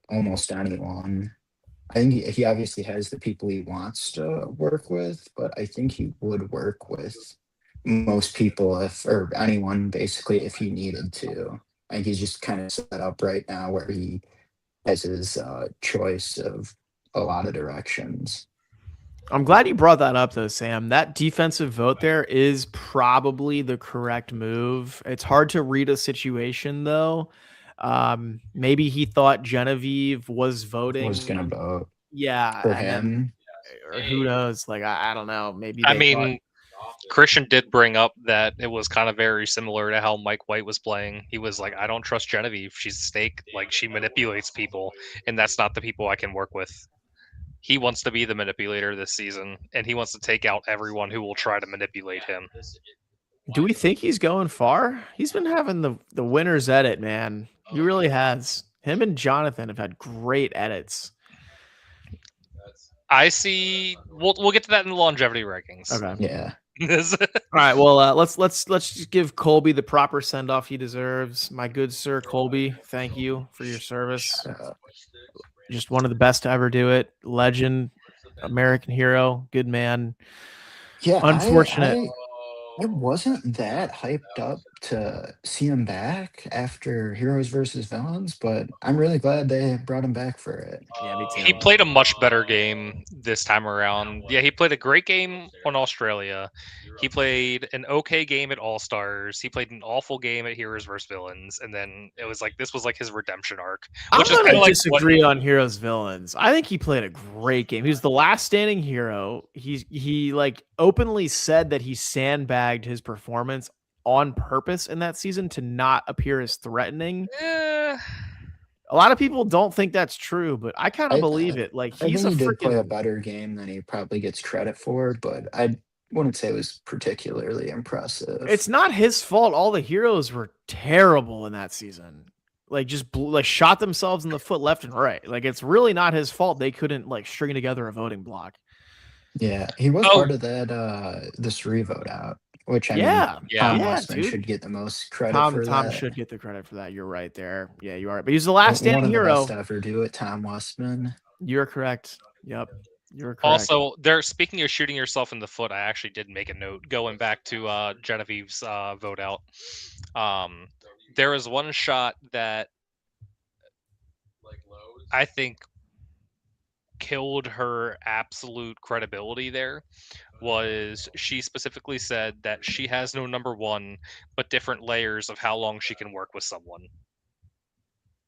almost anyone. I think he obviously has the people he wants to work with, but I think he would work with most people or anyone basically if he needed to. I think he's just kind of set up right now where he has his choice of a lot of directions. I'm glad you brought that up, though, Sam. That defensive vote there is probably the correct move. It's hard to read a situation, though. Maybe he thought Genevieve was voting. Was going to vote Yeah. for him. Or who knows? Like, I don't know. Maybe. I mean, Christian did bring up that it was kind of very similar to how Mike White was playing. He was like, I don't trust Genevieve. She's a snake. Like, she manipulates people, and that's not the people I can work with. He wants to be the manipulator this season, and he wants to take out everyone who will try to manipulate him. Do we think he's going far? He's been having the winner's edit, man. He really has. Him and Jonathan have had great edits. I see. We'll get to that in the longevity rankings. Okay. Yeah. All right. Well, let's just give Colby the proper send off he deserves. My good sir Colby, thank you for your service. Just one of the best to ever do it. Legend, American hero, good man. Yeah. Unfortunate. I wasn't that hyped up to see him back after Heroes versus Villains, but I'm really glad they brought him back for it. Yeah, me too. He played a much better game this time around. Yeah, he played a great game on Australia. He played an okay game at All Stars. He played an awful game at Heroes vs Villains, and then it was like this was like his redemption arc. Which I'm is gonna like disagree on Heroes Villains. I think he played a great game. He was the last standing hero. He like openly said that he sandbagged his performance on purpose in that season to not appear as threatening. A lot of people don't think that's true, but I kind of believe it. Like I he's think a he did play a freaking better game than he probably gets credit for, but I wouldn't say it was particularly impressive. It's not his fault. All the heroes were terrible in that season. Like just shot themselves in the foot left and right. Like it's really not his fault. They couldn't like string together a voting block. Yeah, he was part of that this revote out, which I mean, Tom Westman should get the most credit for that. Tom should get the credit for that. You're right there. Yeah, you are. But he's the last standing hero. One of the best to ever do it, Tom Westman. You're correct. Yep. You're correct. Also, speaking of shooting yourself in the foot, I actually did make a note going back to Genevieve's vote out. There was one shot that I think killed her absolute credibility there was she specifically said that she has no number one, but different layers of how long she can work with someone.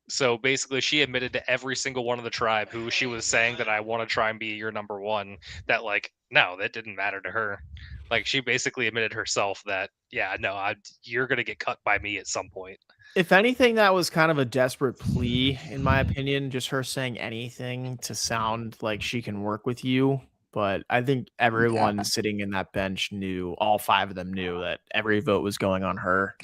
So basically, she admitted to every single one of the tribe who she was saying that I want to try and be your number one, that like, no, that didn't matter to her. Like, she basically admitted herself that, yeah, no, you're going to get cut by me at some point. If anything, that was kind of a desperate plea, in my opinion, just her saying anything to sound like she can work with you. But I think everyone sitting in that bench knew, all 5 of them knew that every vote was going on her.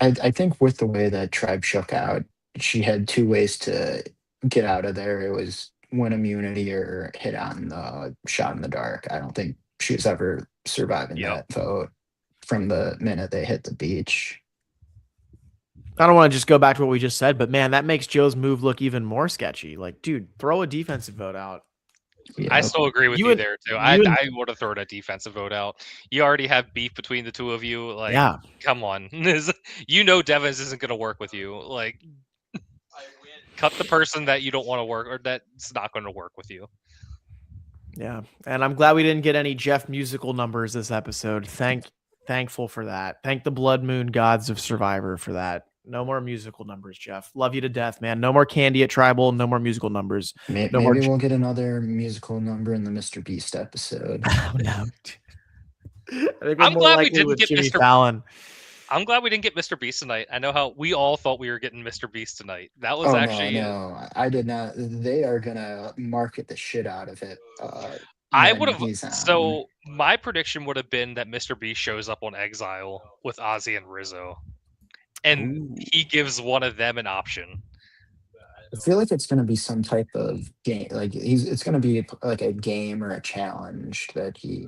I think with the way that tribe shook out, she had 2 ways to get out of there. It was win immunity or hit on the shot in the dark. I don't think she was ever surviving Yep. that vote from the minute they hit the beach. I don't want to just go back to what we just said, but man, that makes Joe's move look even more sketchy. Like, dude, throw a defensive vote out. I Yeah. still agree with You you, and- there too. you I and- would have thrown a defensive vote out. You already have beef between the 2 of you. Like, Yeah. come on. You know Devins isn't going to work with you. Like, I win. cut the person that you don't want to work, or that's not going to work with you. Yeah. And I'm glad we didn't get any Jeff musical numbers this episode. Thankful for that. Thank the Blood Moon gods of Survivor for that. No more musical numbers, Jeff. Love you to death, man. No more candy at Tribal. No more musical numbers. Maybe No more we'll get another musical number in the Mr. Beast episode. Oh, no. I think I'm more glad we likely didn't with get Jimmy Mr. Fallon. I'm glad we didn't get Mr. Beast tonight. I know how we all thought we were getting Mr. Beast tonight. That was Oh actually. no, I did not. They are gonna market the shit out of it. I when would have. he's on. So my prediction would have been that Mr. Beast shows up on Exile with Ozzy and Rizzo, and Ooh. he gives one of them an option. I feel like it's gonna be some type of game. Like it's gonna be like a game or a challenge that he.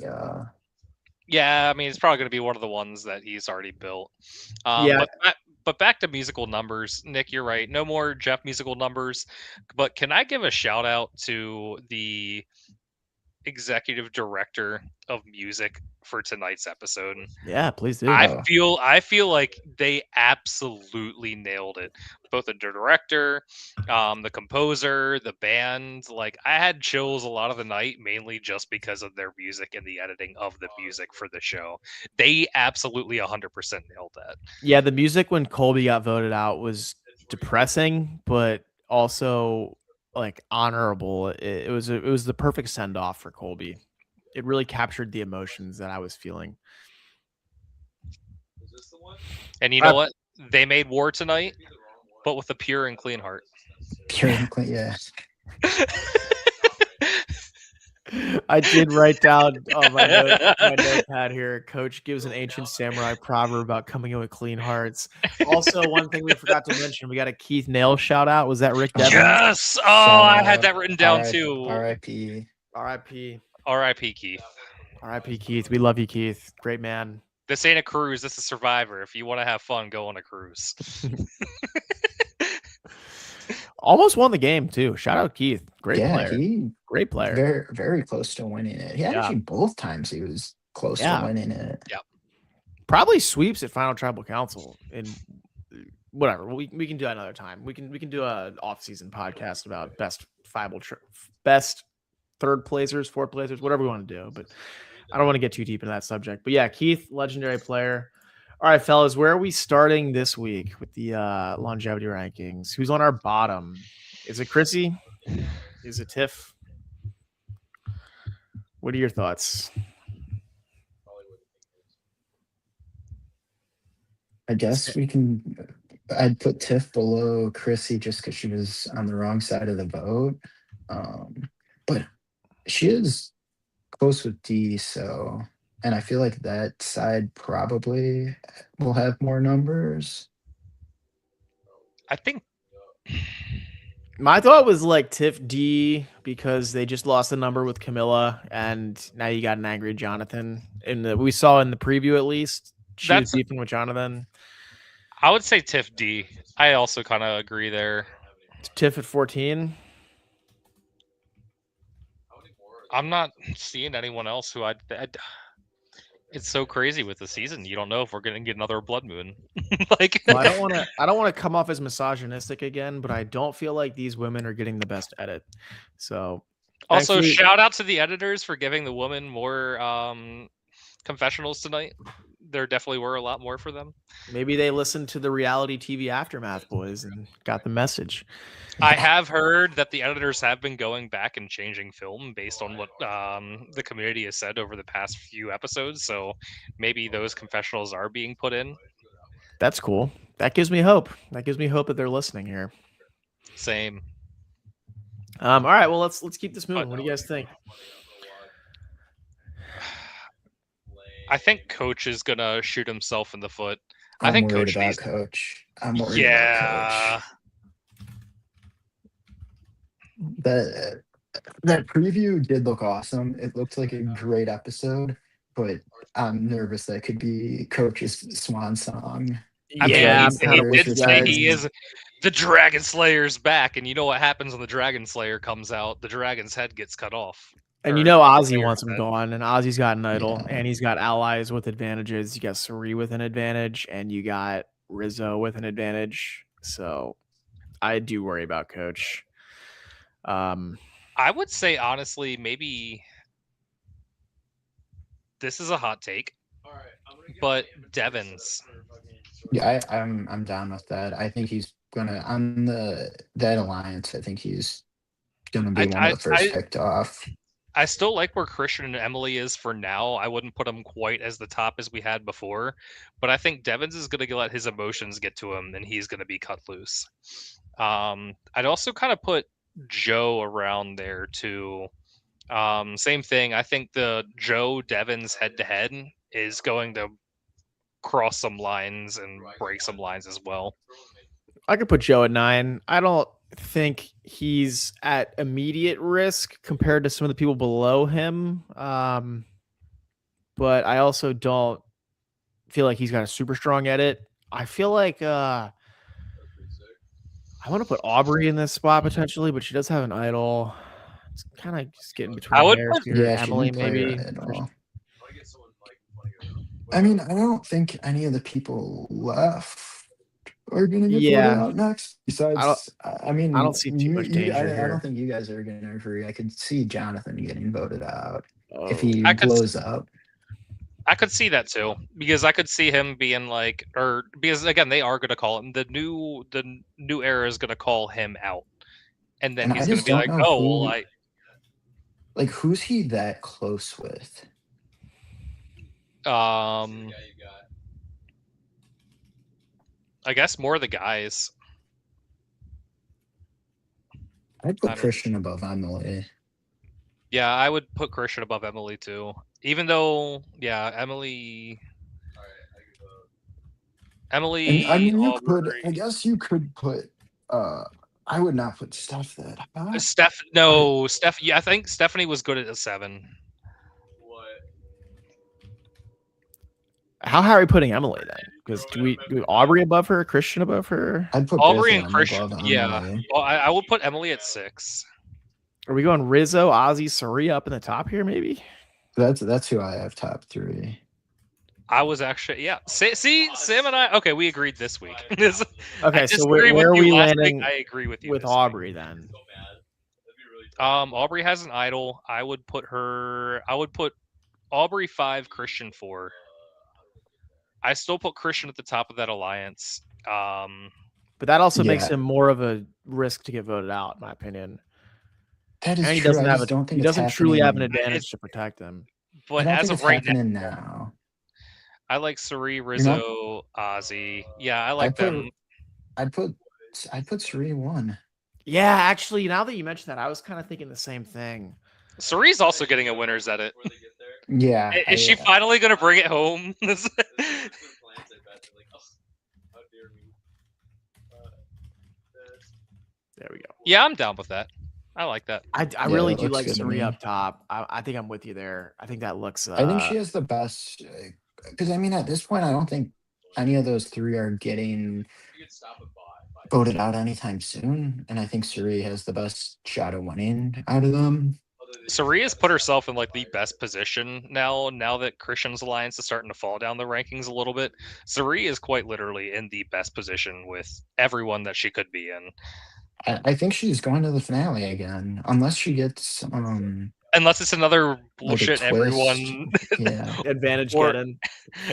Yeah, I mean, it's probably going to be one of the ones that he's already built. Yeah. But back to musical numbers, Nick, you're right. No more Jeff musical numbers. But can I give a shout out to the executive director of music for tonight's episode? Yeah, please do. I feel like they absolutely nailed it. Both the director, the composer, the band. Like, I had chills a lot of the night, mainly just because of their music and the editing of the music for the show. They absolutely 100% nailed that. Yeah, the music when Colby got voted out was depressing, but also like honorable. It was the perfect send off for Colby. It really captured the emotions that I was feeling. Is this the one? And you know what? They made War tonight, but with a pure and clean heart. Pure and clean, yeah. I did write down on my notepad here. Coach gives an ancient samurai proverb about coming in with clean hearts. Also, one thing we forgot to mention, we got a Keith Nail shout out. Was that Rick Devins? Yes! Oh, I had that written down too. R.I.P. R.I.P. R.I.P. Keith. R.I.P. Keith. We love you, Keith. Great man. This ain't a cruise. This is Survivor. If you want to have fun, go on a cruise. Almost won the game too. Shout out Keith. Great Yeah, player. he Great player. very very close to winning it. He actually both times he was close Yeah. to winning it. Probably sweeps at Final Tribal Council. And whatever. We can do that another time. We can do a off-season podcast about best third placers, fourth placers, whatever we want to do. But I don't want to get too deep into that subject. But yeah, Keith, legendary player. All right, fellas, where are we starting this week with the longevity rankings? Who's on our bottom? Is it Chrissy? Is it Tiff? What are your thoughts? I guess we can. I'd put Tiff below Chrissy just because she was on the wrong side of the vote. But she is close with D, so, and I feel like that side probably will have more numbers. I think My thought was like Tiff D because they just lost a number with Camilla, and now you got an angry Jonathan. We saw in the preview at least she was beefing with Jonathan. I would say Tiff D. I also kind of agree there. Tiff at 14. I'm not seeing anyone else who it's so crazy with the season. You don't know if we're going to get another Blood Moon. Like, Well, I don't want to come off as misogynistic again, but I don't feel like these women are getting the best edit. So Also, Thankfully- shout out to the editors for giving the woman more confessionals tonight. There definitely were a lot more for them. Maybe they listened to the reality TV Aftermath boys and got the message. I have heard that the editors have been going back and changing film based on what the community has said over the past few episodes. So maybe those confessionals are being put in. That's cool. That gives me hope. That gives me hope that they're listening here. Same. All right, well let's keep this moving. What do you guys think? I think Coach is gonna shoot himself in the foot. I'm I think worried Coach about needs. Coach. I'm worried Yeah. about Coach. That preview did look awesome. It looked like a great episode, but I'm nervous that could be Coach's swan song. I mean, Yeah, I'm he- kinda he with did you say guys. he is the Dragon Slayer's back, and you know what happens when the Dragon Slayer comes out? The dragon's head gets cut off. And Or you know Ozzy Slayer's wants him head. gone, and Ozzy's got an idol, Yeah. and he's got allies with advantages. You got Suri with an advantage, and you got Rizzo with an advantage. So I do worry about Coach. I would say honestly, maybe this is a hot take, but Devins. Yeah, I'm down with that. I think he's gonna on that alliance. I think he's gonna be one of the first picked off. I still like where Christian and Emily is for now. I wouldn't put him quite as the top as we had before, but I think Devins is going to let his emotions get to him, and he's going to be cut loose. I'd also kind of put Joe around there too. Same thing. I think the Joe Devins head-to-head is going to cross some lines and break some lines as well. I could put Joe at 9. I don't think he's at immediate risk compared to some of the people below him. But I also don't feel like he's got a super strong edit. I feel like I want to put Aubrey in this spot potentially, but she does have an idol. It's kind of just getting between I would hairs put- here. Yeah, she Emily didn't play maybe. right at all. I mean, I don't think any of the people left are gonna get Yeah. voted out next. Besides, I mean, I don't see too much danger I here. don't think you guys are gonna agree. I could see Jonathan getting voted out Oh. if he I could- blows up. I could see that too, because I could see him being like, or because again, they are going to call him the new era is going to call him out, and then And I he's going to just be don't like, know oh, well, who- Like, who's he that close with? I guess more of the guys. I'd I put don't- Christian above Emily. Yeah, I would put Christian above Emily too, even though, yeah, Emily. Emily. And I mean, you could. Aubrey- I guess you could put. I would not put Steph that high. Steph. Yeah, I think Stephanie was good at a 7. How high are we putting Emily then? Because do we Aubrey above her, Christian above her? I'd put Aubrey both and of them Christian. above Yeah, Emily. well, I would put Emily at 6. Are we going Rizzo, Ozzy, Suri up in the top here? Maybe. That's who I have top 3. I was actually, yeah. See, Sam and I. Okay, we agreed this week. This- Okay, I so disagree where are with you we last week, landing I agree with you with this week. Aubrey then? Aubrey has an idol. I would put Aubrey 5, Christian 4. I still put Christian at the top of that alliance. But that also makes Yeah. him more of a risk to get voted out, in my opinion. That is And he true. doesn't I have just a, don't think he it's doesn't truly have an happening- advantage to protect him. I But don't as think of it's right now, happening now. I like Suri, Rizzo, Ozzy. Yeah, I like put- them. I'd put Suri 1. Yeah, actually, now that you mention that, I was kind of thinking the same thing. Suri's also getting a winner's edit. Yeah. Is she finally going to bring it home? There we go. Yeah, I'm down with that. I like that. I Yeah, really that do looks like good to Suri me. up top. I think I'm with you there. I think that looks. I think she has the best. Because I mean, at this point, I don't think any of those 3 are getting voted out anytime soon. And I think Suri has the best shot of winning out of them. Suri has put herself in like the best position now that Christian's alliance is starting to fall down the rankings a little bit. Suri is quite literally in the best position with everyone that she could be in. I think she's going to the finale again, unless she gets Unless it's another like a bullshit twist. everyone Yeah, Advantage Or- get in.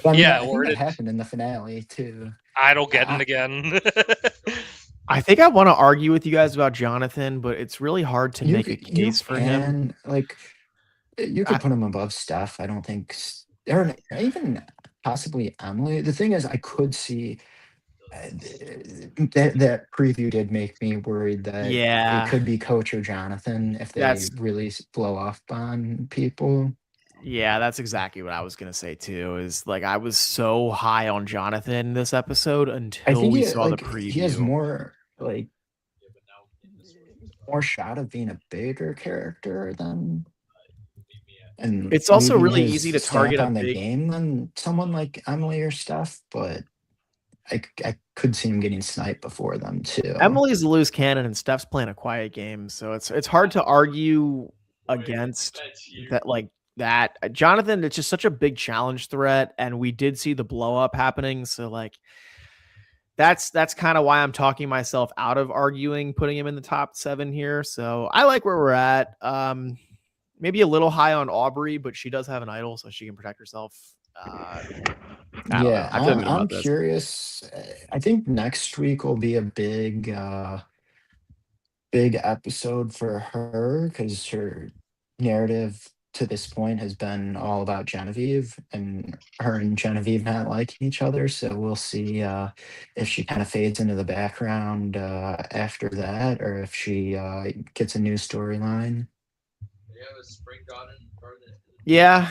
but I mean, Yeah, I think or that it, happened in the finale too. I don't get it I- again. I think I want to argue with you guys about Jonathan, but it's really hard to make a You case for him. can like you could put him above Steph. I don't think, or even possibly Emily. The thing is, I could see that preview did make me worried that it Yeah, could be Coach or Jonathan if they That's- really blow off on people. yeah, that's exactly what I was gonna say too. Is like I was so high on Jonathan this episode I until think we he saw the like he has preview. more shot of being a bigger character than. And It's also maybe really his easy to stamp target a on the big. game than someone like Emily or Steph, but I could see him getting sniped before them too. Emily's a loose cannon and Steph's playing a quiet game, so it's hard to argue against that. Like that, Jonathan, it's just such a big challenge threat, and we did see the blow up happening. So like, that's kind of why I'm talking myself out of arguing putting him in the top 7 here. So I like where we're at. Maybe a little high on Aubrey, but she does have an idol, so she can protect herself. I don't know. Yeah, I feel good I'm about this. curious. I think next week will be a big episode for her because her narrative to this point has been all about Genevieve and her and Genevieve not liking each other. So we'll see if she kind of fades into the background after that, or if she gets a new storyline. You have a spring garden garden. Yeah,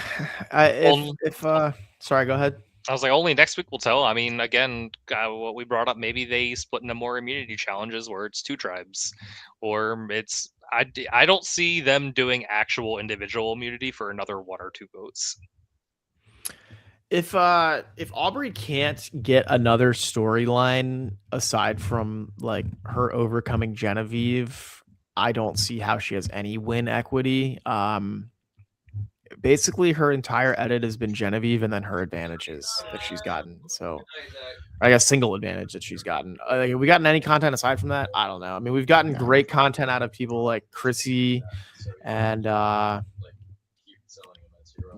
sorry, go ahead. I was like, only next week will tell. I mean, again, what we brought up, maybe they split into more immunity challenges where it's 2 tribes, or it's I don't see them doing actual individual immunity for another 1 or 2 votes. If Aubrey can't get another storyline aside from like her overcoming Genevieve, I don't see how she has any win equity. Basically her entire edit has been Genevieve and then her advantages that she's gotten. So I guess single advantage that she's gotten. Have we gotten any content aside from that? I don't know. I mean, we've gotten great content out of people like Chrissy and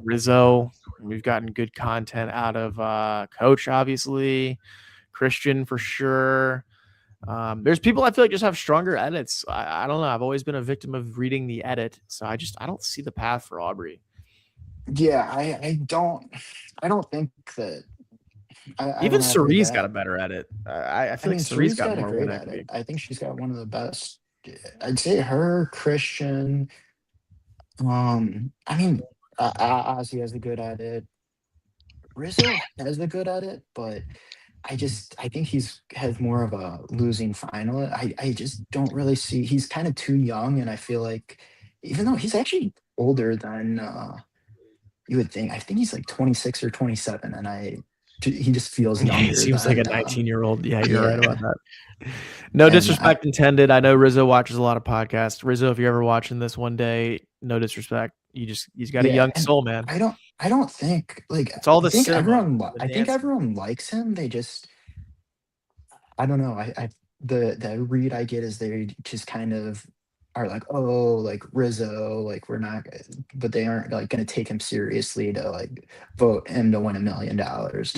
Rizzo. We've gotten good content out of Coach, obviously, Christian for sure. There's people I feel like just have stronger edits. I don't know. I've always been a victim of reading the edit, so I don't see the path for Aubrey. Yeah, I don't think that. Even Cerie's got a better edit. I feel like Cerie's got more a great win edit. equity. I think she's got one of the best. I'd say her, Christian. I mean, Ozzy has a good edit. Rizzo has a good edit, but I think has more of a losing final. I just don't really see. He's kind of too young, and I feel like even though he's actually older than you would think, I think he's like 26 or 27, and he just feels younger. He seems like a 19-year-old. Yeah, you're right about yeah. that. No disrespect intended. I know Rizzo watches a lot of podcasts. Rizzo, if you're ever watching this one day, no disrespect. He's got a young soul, man. I don't think like it's all the I think cinema, I think everyone likes him. They just I don't know. The read I get is they just kind of are like, oh, like Rizzo, like we're not, but they aren't like going to take him seriously to like vote him to win $1 million.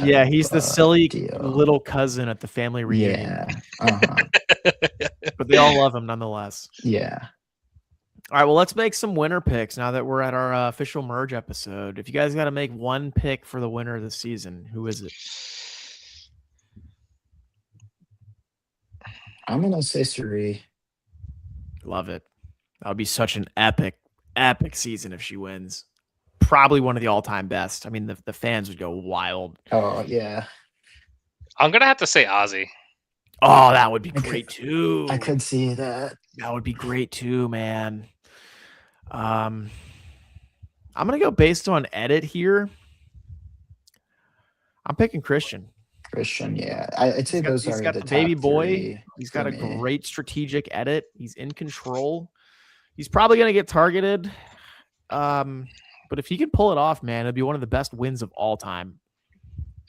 Yeah, he's the silly deal. little cousin at the family reunion. Yeah, but they all love him nonetheless. Yeah. All right, well, let's make some winner picks now that we're at our official merge episode. If you guys got to make one pick for the winner of the season, who is it? I'm gonna say Cirie. Love it. That would be such an epic season if she wins. Probably one of the all-time best. I mean, the fans would go wild. Oh yeah. I'm gonna have to say Ozzy. Oh, that would be great too. I could see that. That would be great too, man. I'm gonna go based on edit here. I'm picking Christian. Yeah. I'd say those are he's got the baby top boy. 3 He's got a me. great strategic edit. He's in control. He's probably gonna get targeted. But if he can pull it off, man, it'd be one of the best wins of all time.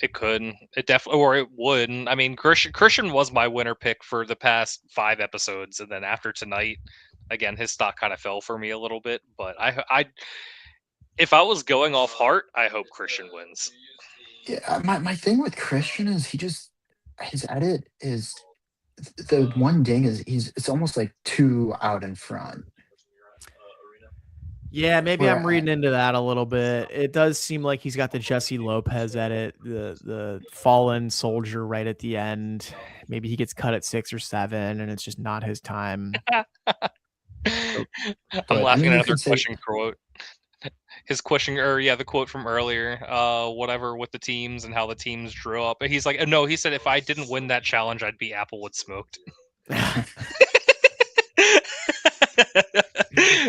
It could. It definitely, or it would. I mean, Christian was my winner pick for the past 5 episodes, and then after tonight, again, his stock kind of fell for me a little bit. But if I was going off heart, I hope Christian wins. Yeah, my thing with Christian is his edit is the one ding is it's almost like too out in front. Yeah, maybe Where I'm reading into that a little bit. It does seem like he's got the Jesse Lopez edit, the fallen soldier right at the end. Maybe he gets cut at 6 or 7, and it's just not his time. I'm I laughing mean, at you another could say- question quote. His question, or yeah, the quote from earlier, whatever with the teams and how the teams drew up. He's like, no, he said if I didn't win that challenge, I'd be Applewood smoked. Yeah,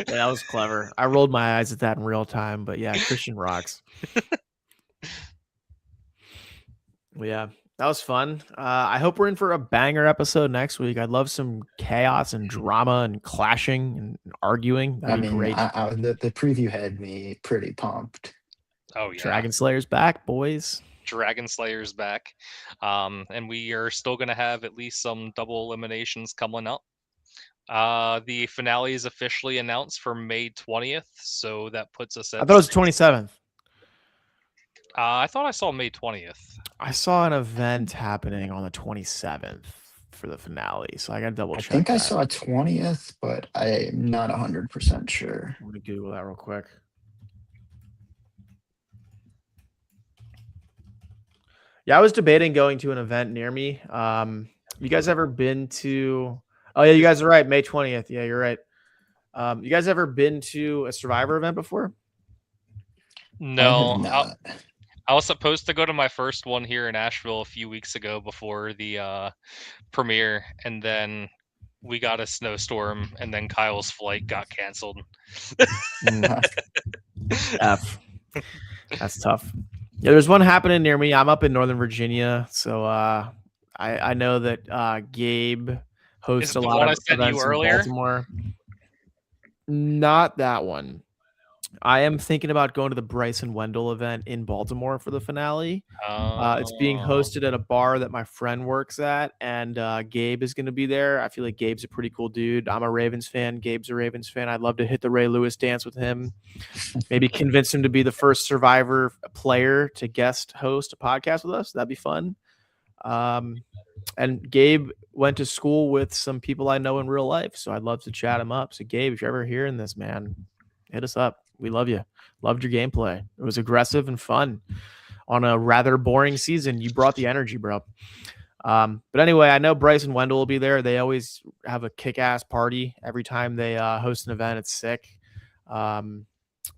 that was clever. I rolled my eyes at that in real time, but yeah, Christian rocks. Well, yeah, that was fun. I hope we're in for a banger episode next week. I'd love some chaos and drama and clashing and arguing. That'd be great. The preview had me pretty pumped. Oh yeah, Dragon Slayer's back, boys. Dragon Slayer's back, and we are still gonna have at least some double eliminations coming up. The finale is officially announced for May 20th, so that puts us at. I thought it was 27th. I thought I saw May 20th. I saw an event happening on the 27th for the finale, so I got to double check. I think I that. saw 20th, but I'm not 100% sure. I'm gonna Google that real quick. Yeah, I was debating going to an event near me. You guys ever been to? Oh yeah, you guys are right. May 20th. Yeah, you're right. You guys ever been to a Survivor event before? No, I have not. I was supposed to go to my first one here in Asheville a few weeks ago before the premiere, and then we got a snowstorm, and then Kyle's flight got canceled. F. That's tough. Yeah, there's one happening near me. I'm up in Northern Virginia, so I know that Gabe hosts Is a it the lot one of I sent you events in earlier? Baltimore. Not that one. I am thinking about going to the Bryson Wendell event in Baltimore for the finale. It's being hosted at a bar that my friend works at, and Gabe is going to be there. I feel like Gabe's a pretty cool dude. I'm a Ravens fan. Gabe's a Ravens fan. I'd love to hit the Ray Lewis dance with him. Maybe convince him to be the first Survivor player to guest host a podcast with us. That'd be fun. And Gabe went to school with some people I know in real life, so I'd love to chat him up. So Gabe, if you're ever hearing this, man, hit us up. We love you. Loved your gameplay. It was aggressive and fun on a rather boring season. You brought the energy, bro. But anyway, I know Bryce and Wendell will be there. They always have a kick-ass party every time they host an event. It's sick. I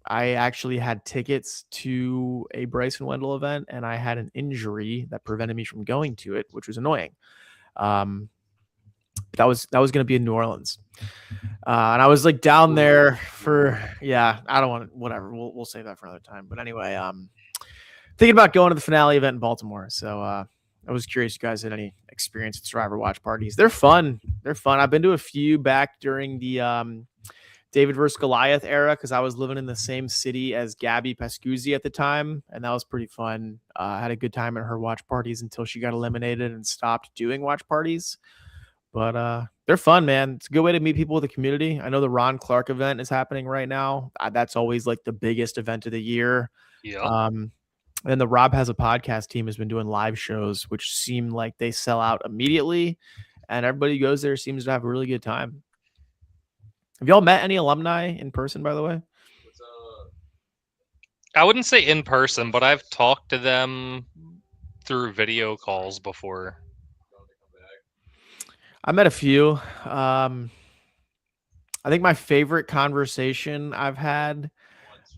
actually had tickets to a Bryce and Wendell event, and I had an injury that prevented me from going to it, which was annoying. That was going to be in New Orleans. And I was like down there for, I don't want to, whatever. We'll save that for another time. But anyway, thinking about going to the finale event in Baltimore. So I was curious if you guys had any experience at Survivor watch parties. They're fun. I've been to a few back during the David versus Goliath era because I was living in the same city as Gabby Pascuzzi at the time, and that was pretty fun. I had a good time at her watch parties until she got eliminated and stopped doing watch parties. But they're fun, man. It's a good way to meet people with the community. I know the Ron Clark event is happening right now. That's always like the biggest event of the year. Yeah. And the Rob Has a Podcast team has been doing live shows, which seem like they sell out immediately, and everybody who goes there seems to have a really good time. Have y'all met any alumni in person, by the way? I wouldn't say in person, but I've talked to them through video calls before. I met a few. I think my favorite conversation I've had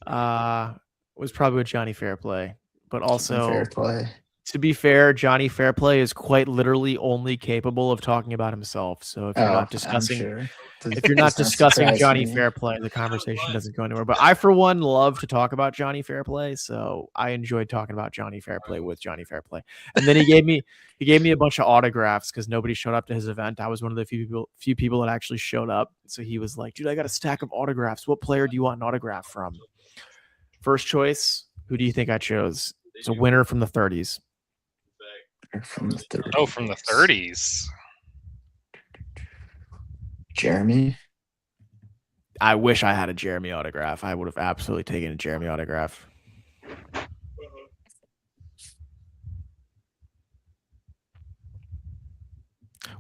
was probably with Johnny Fairplay, but also Fairplay. To be fair, Johnny Fairplay is quite literally only capable of talking about himself. So if you're not discussing, if you're not discussing Johnny Fairplay, the conversation doesn't go anywhere. But I, for one, love to talk about Johnny Fairplay, so I enjoyed talking about Johnny Fairplay with Johnny Fairplay. And then he gave me a bunch of autographs because nobody showed up to his event. I was one of the few people that actually showed up. So he was like, "Dude, I got a stack of autographs. What player do you want an autograph from?" First choice. Who do you think I chose? It's a winner from the 30s. From the 30s. Oh, from the 30s. Jeremy. I wish I had a Jeremy autograph. I would have absolutely taken a Jeremy autograph.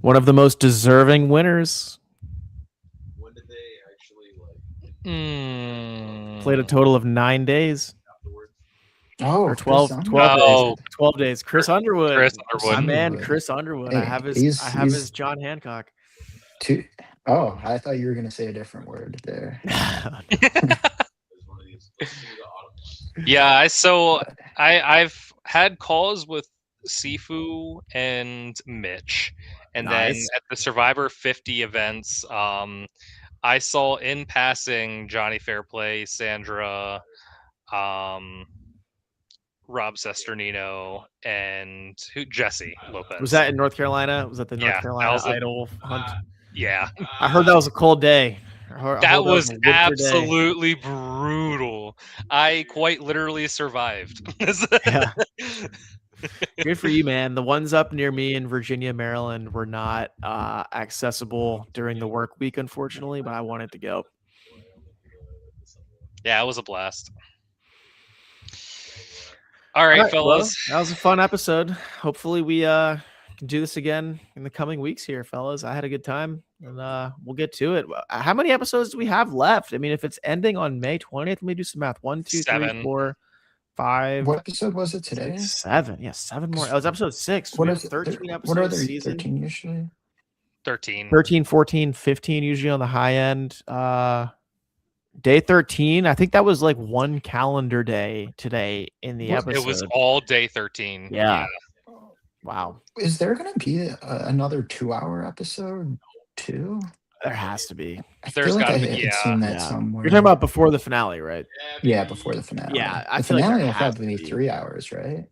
One of the most deserving winners. When did they actually Played a total of 9 days. afterwards? Oh, Or Chris 12 Underwood. Oh. days. 12 days. Chris Underwood. Chris My Underwood. man, Chris Underwood. I Hey, have his he's- John Hancock. Oh, I thought you were gonna say a different word there. It was one of these. Let's see the autumn. Yeah, I've had calls with Sifu and Mitch, and then Nice. at the Survivor 50 events, I saw in passing Johnny Fairplay, Sandra, Rob Sesternino, and Jesse Lopez. Was that in North Carolina? Was that the North Yeah, that Carolina was a- Idol hunt? Yeah, I heard that was a cold day. I heard that was a winter day. absolutely brutal. I quite literally survived. Yeah. Good for you, man. The ones up near me in Virginia, Maryland were not accessible during the work week, unfortunately, but I wanted to go. Yeah, it was a blast. All right, All right, well, fellas. that was a fun episode. Hopefully we can do this again in the coming weeks here, fellas. I had a good time, and we'll get to it. How many episodes do we have left? I mean, if it's ending on May 20th, let me do some math. 1, 2, 3, 7. 4, 5, What episode was it today? 6, 7. Yeah, 7 more. It was episode 6. What We is have it? 13 episodes What are a there? season. 13 usually. 13. 13, 14, 15 usually on the high end. Day 13, I think that was like one calendar day today in the episode. It was all day 13. Yeah. Wow. Is there gonna be another 2-hour episode too? There has to be. I There's feel like gotta I be, had yeah. seen that Yeah. somewhere. You're talking about before the finale, right? Yeah, before the finale. Yeah, I the feel like finale there will has to probably be be. 3 hours, right?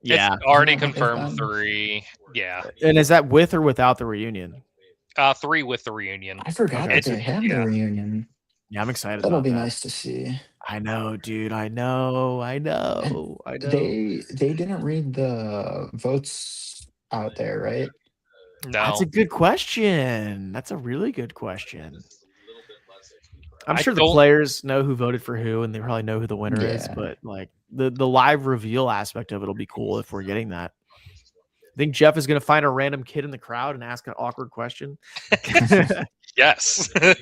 Yeah. It's already Isn't that what they've confirmed done? 3. Yeah. And is that with or without the reunion? 3 with the reunion. I forgot Okay. that they have Yeah. the reunion. Yeah, I'm excited. That'll about be that. nice to see. I know, dude. I know. They didn't read the votes out there, right? No. That's a good question. That's a really good question. Just a little bit less XP. I'm I sure the don't- players know who voted for who, and they probably know who the winner is. Yeah. But like the live reveal aspect of it will be cool if we're getting that. I think Jeff is going to find a random kid in the crowd and ask an awkward question. Yes. But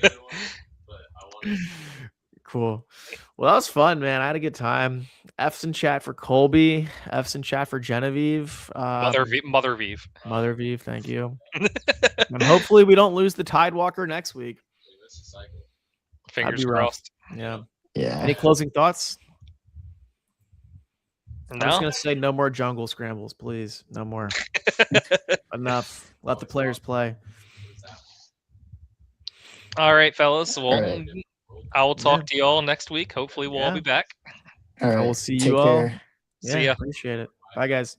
I wanted Cool. Well, that was fun, man. I had a good time. F's in chat for Colby. F's in chat for Genevieve. Mother Vive. Mother Vive, thank you. And hopefully we don't lose the Tidewalker next week. to miss a cycle. Fingers be rough. crossed. Yeah. Yeah. Any closing thoughts? I'm just No. gonna say no more jungle scrambles, please. No more. Enough. Let the players play. All right, fellas. Well, All right. I will talk to you all next week. Hopefully, we'll all Yeah. be back. All I right. will see Take you all. care. Yeah, See ya. appreciate it. Bye, guys.